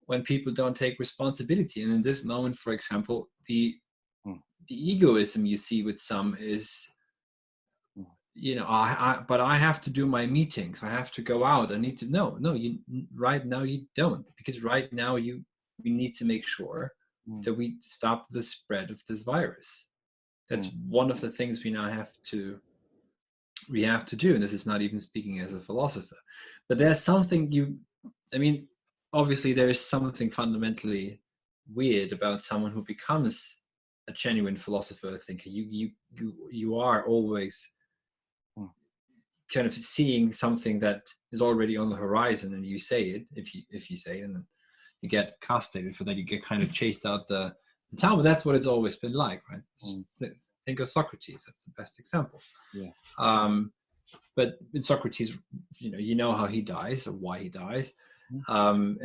when people don't take responsibility. And in this moment, for example, the egoism you see with some is, but I have to do my meetings. I have to go out. I need to. No, right now you don't, because right now we need to make sure that we stop the spread of this virus. That's one of the things we now have to do. And this is not even speaking as a philosopher, but there's something obviously there is something fundamentally weird about someone who becomes a genuine philosopher thinker. You are always kind of seeing something that is already on the horizon, and you say it. If you say it, and then you get castrated for that, you get kind of chased out the town. But that's what it's always been like, right? Just think of Socrates. That's the best example. Yeah. But in Socrates, you know how he dies or why he dies. And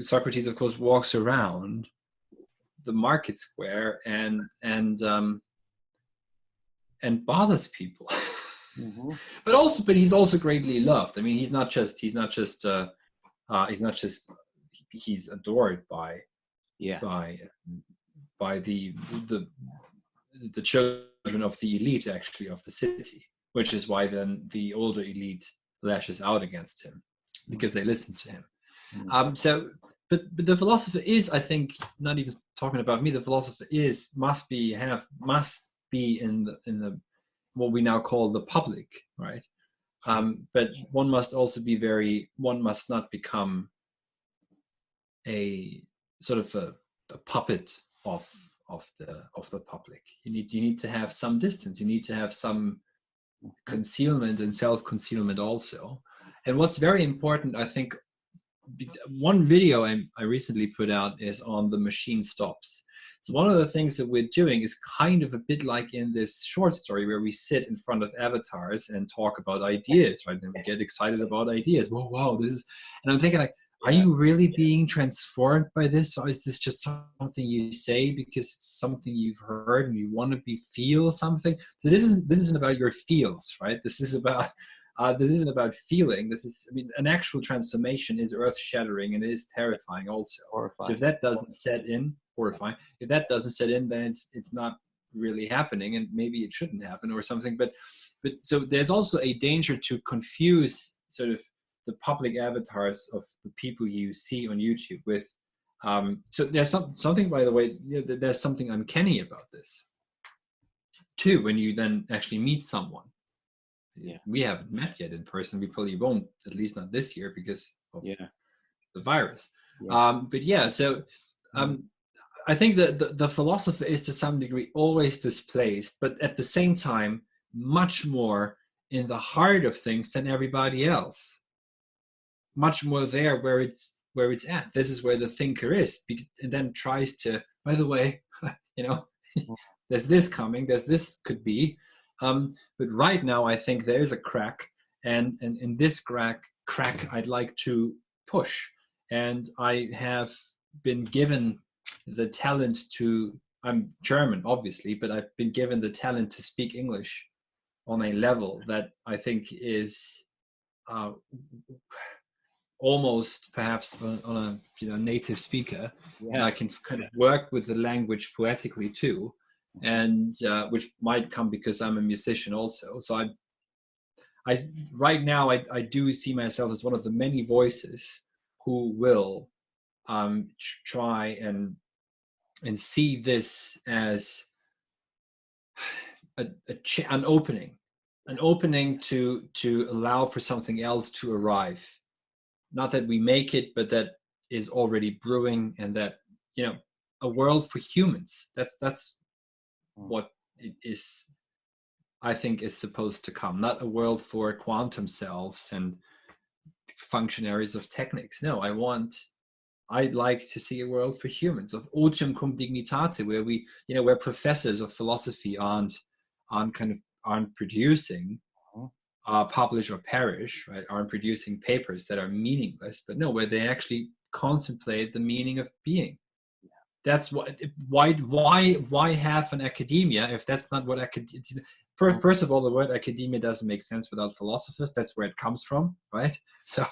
Socrates, of course, walks around the market square and bothers people. But he's also greatly loved. I mean, he's adored by the children of the elite, actually, of the city, which is why then the older elite lashes out against him, because they listen to him. But the philosopher is, I think, not even talking about me, the philosopher must be in the what we now call the public, right? But one must also one must not become a sort of a puppet of the public. You need to have some distance. You need to have some concealment and self-concealment also. And what's very important, I think, one video I recently put out is on the machine stops. So one of the things that we're doing is kind of a bit like in this short story where we sit in front of avatars and talk about ideas, right? And we get excited about ideas. Whoa, wow, this is, and I'm thinking like, are you really being transformed by this? Or is this just something you say because it's something you've heard and you want to feel something? So this isn't about your feels, right? This isn't about feeling. This is, an actual transformation is earth-shattering and it is terrifying also. Horrifying. So if that doesn't set in, horrifying. If that doesn't set in, then it's not really happening, and maybe it shouldn't happen or something. But so there's also a danger to confuse sort of the public avatars of the people you see on YouTube with. So there's something, by the way, there's something uncanny about this too when you then actually meet someone. Yeah, we haven't met yet in person. We probably won't, at least not this year, because of the virus. Yeah. So I think that the philosopher is to some degree always displaced, but at the same time much more in the heart of things than everybody else. Much more there where it's at. This is where the thinker is, and then tries to, by the way, there's this coming, there's this could be. But right now, I think there is a crack, and in this crack, I'd like to push. And I have been given the talent to, I'm German, obviously, but I've been given the talent to speak English on a level that I think is almost perhaps on a native speaker. And I can kind of work with the language poetically too. And which might come because I'm a musician also. So I right now I do see myself as one of the many voices who will try and see this as an opening to allow for something else to arrive. Not that we make it, but that is already brewing, and that a world for humans. That's what it is, I think, is supposed to come. Not a world for quantum selves and functionaries of techniques. No, I'd like to see a world for humans, of otium cum dignitate, where where professors of philosophy aren't producing publish or perish, right? Aren't producing papers that are meaningless, but no, where they actually contemplate the meaning of being. That's why have an academia if that's not what First of all, the word academia doesn't make sense without philosophers. That's where it comes from, right? So,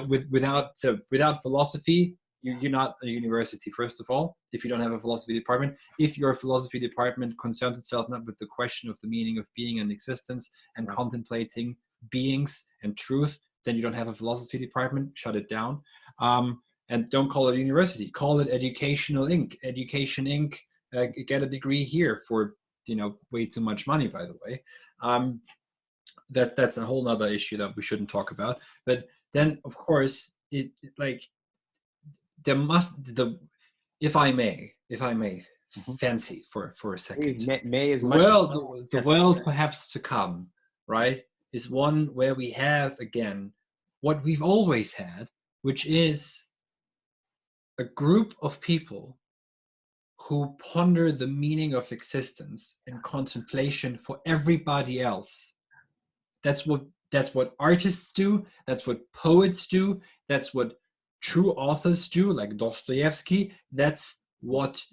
without philosophy, you're not a university. First of all, if you don't have a philosophy department, if your philosophy department concerns itself not with the question of the meaning of being and existence and contemplating beings and truth, then you don't have a philosophy department. Shut it down, and don't call it a university. Call it Educational Inc. Education Inc. Get a degree here for way too much money, by the way. That's a whole nother issue that we shouldn't talk about. But then, of course, there must if I may fancy for a second. May is the world perhaps to come, right, is one where we have again what we've always had, which is a group of people who ponder the meaning of existence and contemplation for everybody else. That's what artists do. That's what poets do. That's what true authors do, like Dostoevsky. That's what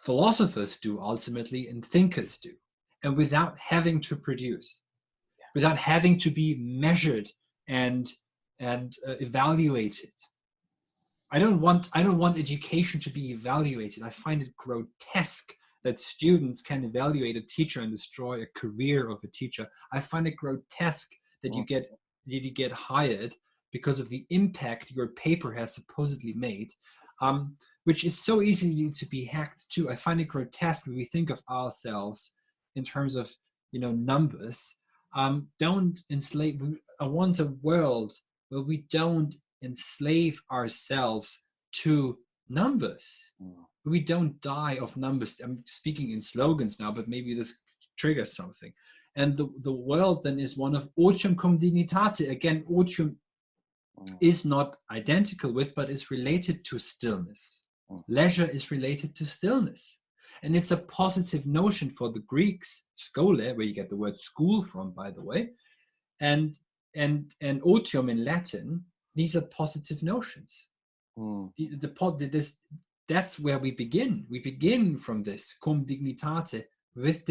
philosophers do ultimately, and thinkers do. And without having to produce, without having to be measured and evaluated. I don't want education to be evaluated. I find it grotesque that students can evaluate a teacher and destroy a career of a teacher. I find it grotesque that you get hired because of the impact your paper has supposedly made, which is so easily to be hacked too. I find it grotesque that we think of ourselves in terms of numbers. Don't enslave. I want a world where we don't enslave ourselves to numbers. We don't die of numbers. I'm speaking in slogans now, but maybe this triggers something. And the world then is one of otium cum dignitate. Again, otium is not identical with, but is related to stillness. Leisure is related to stillness. And it's a positive notion for the Greeks, skole, where you get the word school from, by the way, and otium in Latin. These are positive notions. That's where we begin. We begin from this cum dignitate, with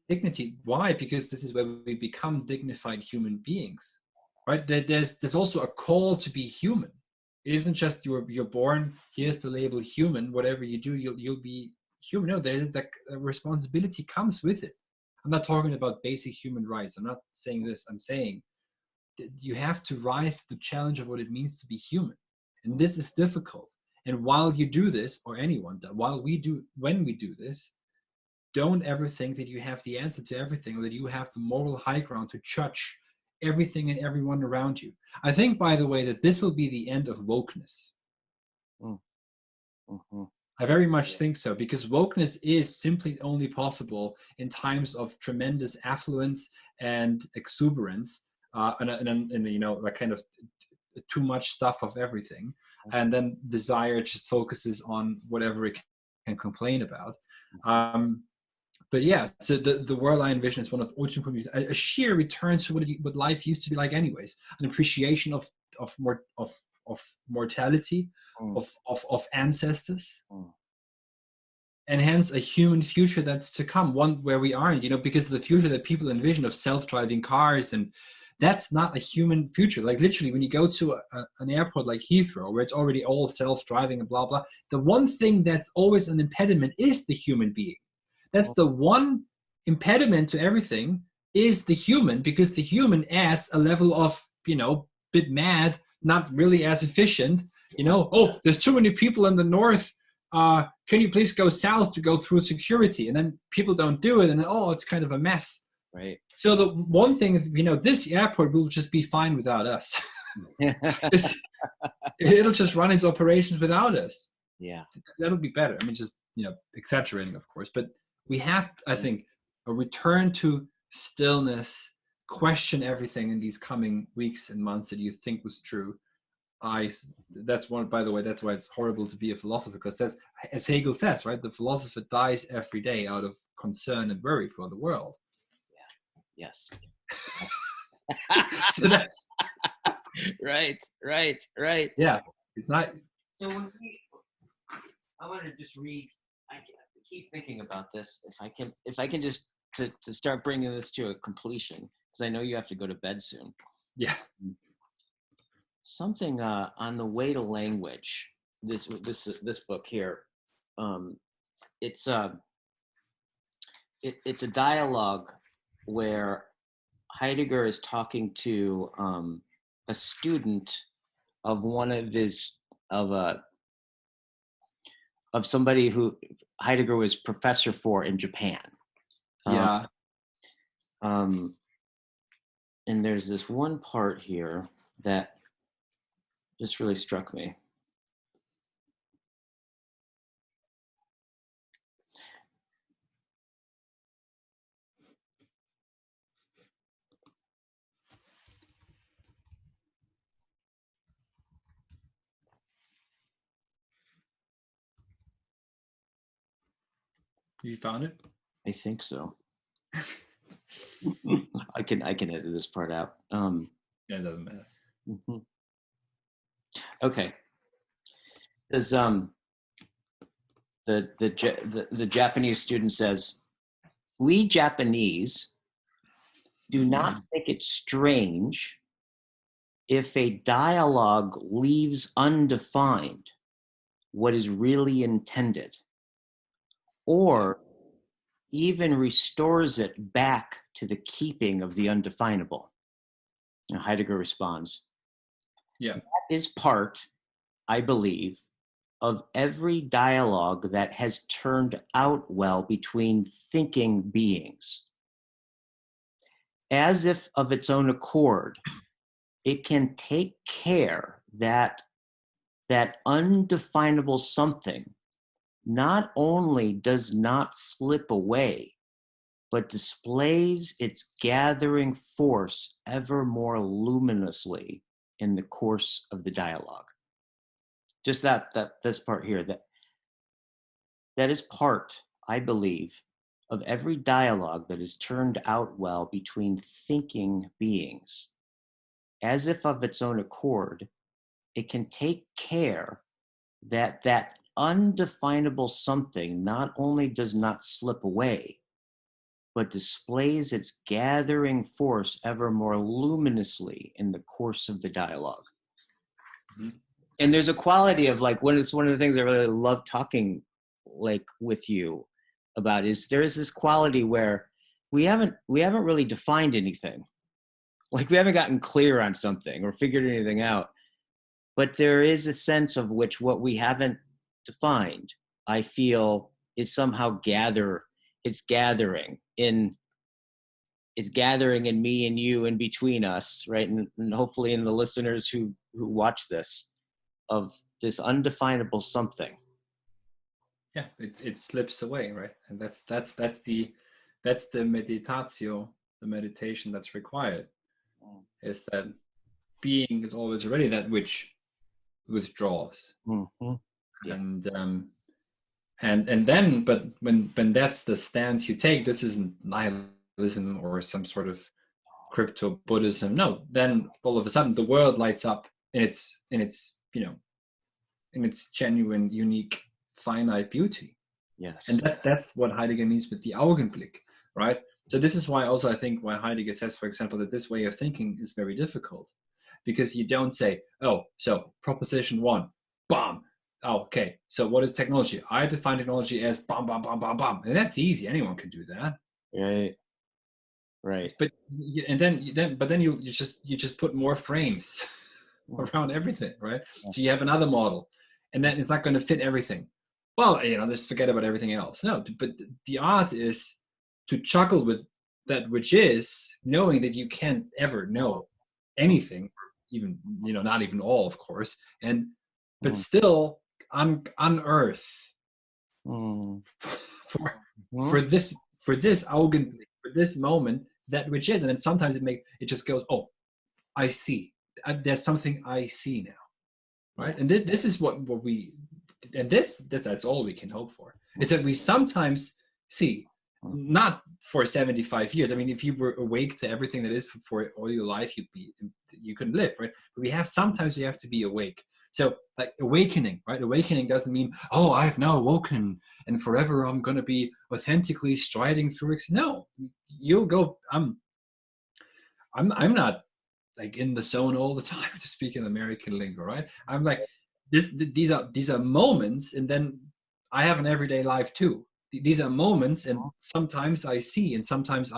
dignity. Why? Because this is where we become dignified human beings, right? There's also a call to be human. It isn't just you're born. Here's the label human. Whatever you do, you'll be human. No, there's that responsibility comes with it. I'm not talking about basic human rights. I'm not saying this. I'm saying you have to rise to the challenge of what it means to be human. And this is difficult. And while you do this, or anyone, when we do this, don't ever think that you have the answer to everything, or that you have the moral high ground to judge everything and everyone around you. I think, by the way, that this will be the end of wokeness. I very much think so, because wokeness is simply only possible in times of tremendous affluence and exuberance. And like kind of too much stuff of everything, and then desire just focuses on whatever it can complain about. But yeah, so the world I envision is one of a sheer return to what life used to be like, anyways. An appreciation of mortality, of ancestors, and hence a human future that's to come, one where we aren't, because the future that people envision of self-driving cars, and that's not a human future. Like literally, when you go to an airport like Heathrow, where it's already all self-driving and blah, blah, the one thing that's always an impediment is the human being. That's the one impediment to everything, is the human, because the human adds a level of, bit mad, not really as efficient, oh, there's too many people in the north. Can you please go south to go through security? And then people don't do it, and it's kind of a mess. Right. So the one thing, this airport will just be fine without us. It'll just run its operations without us. Yeah. That'll be better. I mean, just, exaggerating, of course. But we have, I think, a return to stillness, question everything in these coming weeks and months that you think was true. That's one, by the way, that's why it's horrible to be a philosopher, because as Hegel says, right, the philosopher dies every day out of concern and worry for the world. Yes. So that's right. Yeah, it's not. So I want to just read. I keep thinking about this. If I can just to start bringing this to a completion, because I know you have to go to bed soon. Yeah. Something on the way to language. This book here. It's a dialogue where Heidegger is talking to a student of one of his of somebody who Heidegger was professor for in Japan. Yeah. And there's this one part here that just really struck me. You found it? I think so. I can edit this part out. Yeah, it doesn't matter. Mm-hmm. Okay. Says the Japanese student says, "We Japanese do not think it strange if a dialogue leaves undefined what is really intended, or even restores it back to the keeping of the undefinable." And Heidegger responds, Yeah. "That is part, I believe, of every dialogue that has turned out well between thinking beings. As if of its own accord, it can take care that that undefinable something not only does not slip away, but displays its gathering force ever more luminously in the course of the dialogue." Just this part here, that is part, I believe, of every dialogue that has turned out well between thinking beings. As if of its own accord, it can take care that that undefinable something not only does not slip away, but displays its gathering force ever more luminously in the course of the dialogue. Mm-hmm. And there's a quality of like, it's one of the things I really love talking like with you about, is there's this quality where we haven't really defined anything. Like we haven't gotten clear on something or figured anything out, but there is a sense of which what we haven't defined, I feel, is somehow it's gathering in me and you and between us, right? And hopefully in the listeners who watch this, of this undefinable something. Yeah, it slips away, right? And that's the meditatio, the meditation that's required, is that being is always already that which withdraws. Mm-hmm. Yeah. And then, but when that's the stance you take, this isn't nihilism or some sort of crypto Buddhism. No, then all of a sudden the world lights up in its genuine, unique, finite beauty. Yes. And that's what Heidegger means with the Augenblick, right? So this is why also I think why Heidegger says, for example, that this way of thinking is very difficult, because you don't say, oh, so proposition one, bomb. Oh, okay. So what is technology? I define technology as bomb, bomb, bomb, bomb, bomb. And that's easy. Anyone can do that. Right. But then you just put more frames around everything, right? Yeah. So you have another model, and then it's not going to fit everything. Well, just forget about everything else. No, but the art is to juggle with that which is, knowing that you can't ever know anything, even not even all, of course, but still unearth for this Augenblick, for this moment, that which is. And then sometimes it just goes, oh, I see. There's something I see now, right? And this is what we, and that's all we can hope for, is that we sometimes see, not for 75 years. I mean, if you were awake to everything that is for all your life, you couldn't live, right? But sometimes we have to be awake. So like awakening, right? Awakening doesn't mean, oh, I've now awoken and forever I'm going to be authentically striding through. No, you'll go, I'm not like in the zone all the time, to speak in American lingo, right? I'm like, these are moments, and then I have an everyday life too. These are moments, and sometimes I see, and sometimes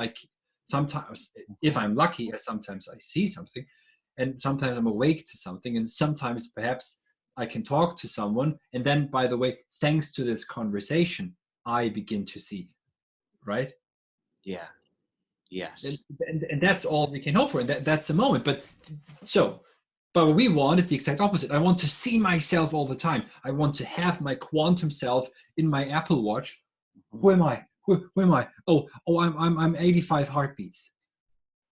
if I'm lucky, sometimes I see something, and sometimes I'm awake to something, and sometimes perhaps I can talk to someone, and then, by the way, thanks to this conversation, I begin to see, right? Yeah. And, Yes. and that's all we can hope for, and that's a moment. But what we want is the exact opposite. I want to see myself all the time. I want to have my quantum self in my Apple Watch. Who am I? Who am I? Oh, I'm 85 heartbeats.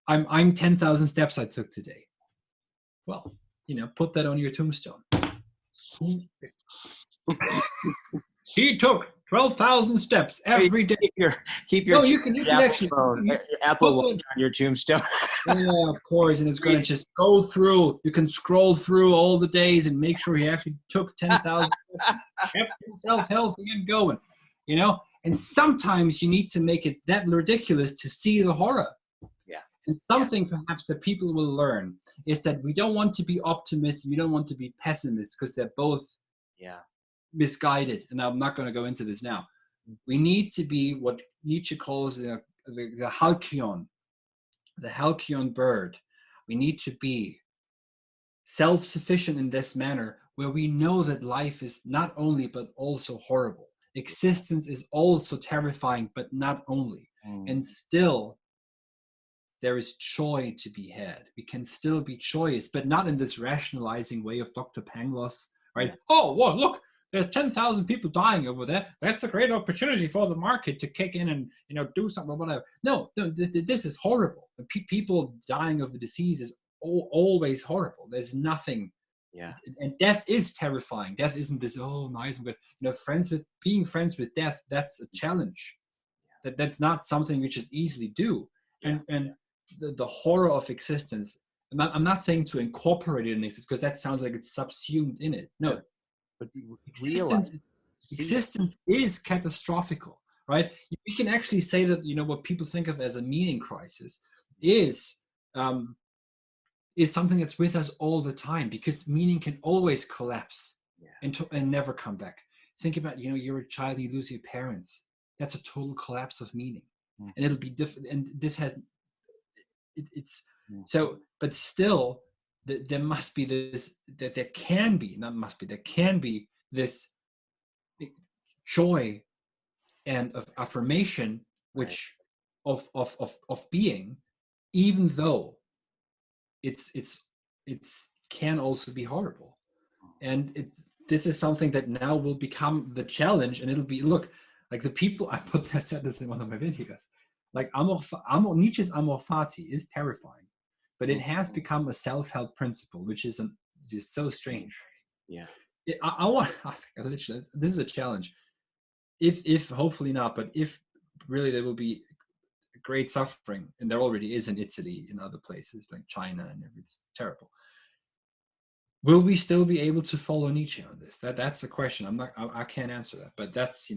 I'm 10,000 steps I took today. Well, put that on your tombstone. He took 12,000 steps every day. Keep your you can Apple actually phone, your Apple Watch on your tombstone. Yeah, of course, and it's going to just go through. You can scroll through all the days and make sure he actually took 10,000 steps, kept himself healthy and going. And sometimes you need to make it that ridiculous to see the horror. Yeah. And something perhaps that people will learn is that we don't want to be optimists, we don't want to be pessimists, because they're both misguided. And I'm not going to go into this now. We need to be what Nietzsche calls the halcyon, the halcyon bird. We need to be self-sufficient in this manner, where we know that life is not only but also horrible. Existence is also terrifying, but not only. And still, there is joy to be had. We can still be joyous, but not in this rationalizing way of Dr. Pangloss, right? Oh, well, look, there's 10,000 people dying over there. That's a great opportunity for the market to kick in and do something or whatever. No, this is horrible. People dying of the disease is always horrible. There's nothing. Yeah. And death is terrifying. Death isn't this, oh, nice, but being friends with death, that's a challenge. That's not something we just easily do. And the horror of existence. I'm not saying to incorporate it in existence, because that sounds like it's subsumed in it. No, but existence is catastrophical, right? We can actually say that what people think of as a meaning crisis is something that's with us all the time, because meaning can always collapse and never come back. Think about, you're a child, you lose your parents. That's a total collapse of meaning, and it'll be different. And this has, so, but still, there must be this, that there can be this joy and of affirmation, which of being, even though it's can also be horrible. And this is something that now will become the challenge, and it'll be, look, like the people, I said this in one of my videos, like Nietzsche's amor fati is terrifying, but it has become a self-help principle, which is so strange. Yeah. This is a challenge. If hopefully not, but if really there will be great suffering, and there already is in Italy, in other places like China, and it's terrible. Will we still be able to follow Nietzsche on this? That's the question. I can't answer that, but that's,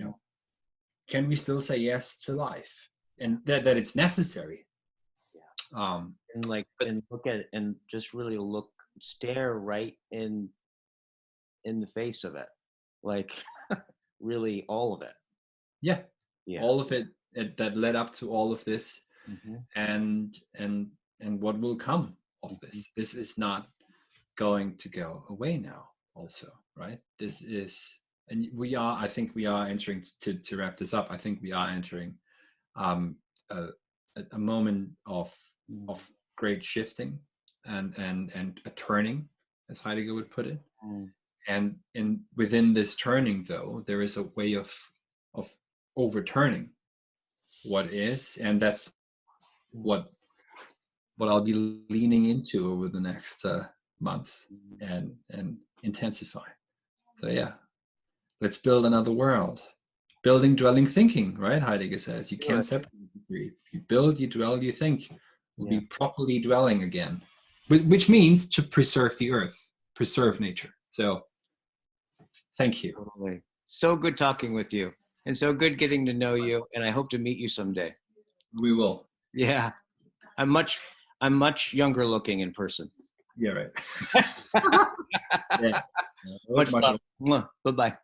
can we still say yes to life, and that it's necessary? And look at it, and just really stare right in the face of it, like really all of it. Yeah. All of it that led up to all of this, and what will come of this. This is not going to go away now also, right? This is, and I think we are entering, to wrap this up, I think we are entering a moment of great shifting and a turning, as Heidegger would put it. And within this turning, though, there is a way of overturning what is, and that's what I'll be leaning into over the next months and intensify. So yeah, let's build another world. Building, dwelling, thinking, right? Heidegger says you can't separate the three. You build, you dwell, you think. We'll be properly dwelling again, which means to preserve the earth, preserve nature. So thank you. Totally. So good talking with you, and so good getting to know you, and I hope to meet you someday. We will. Yeah. I'm much younger looking in person. Yeah, right. Yeah. Much love. Bye-bye.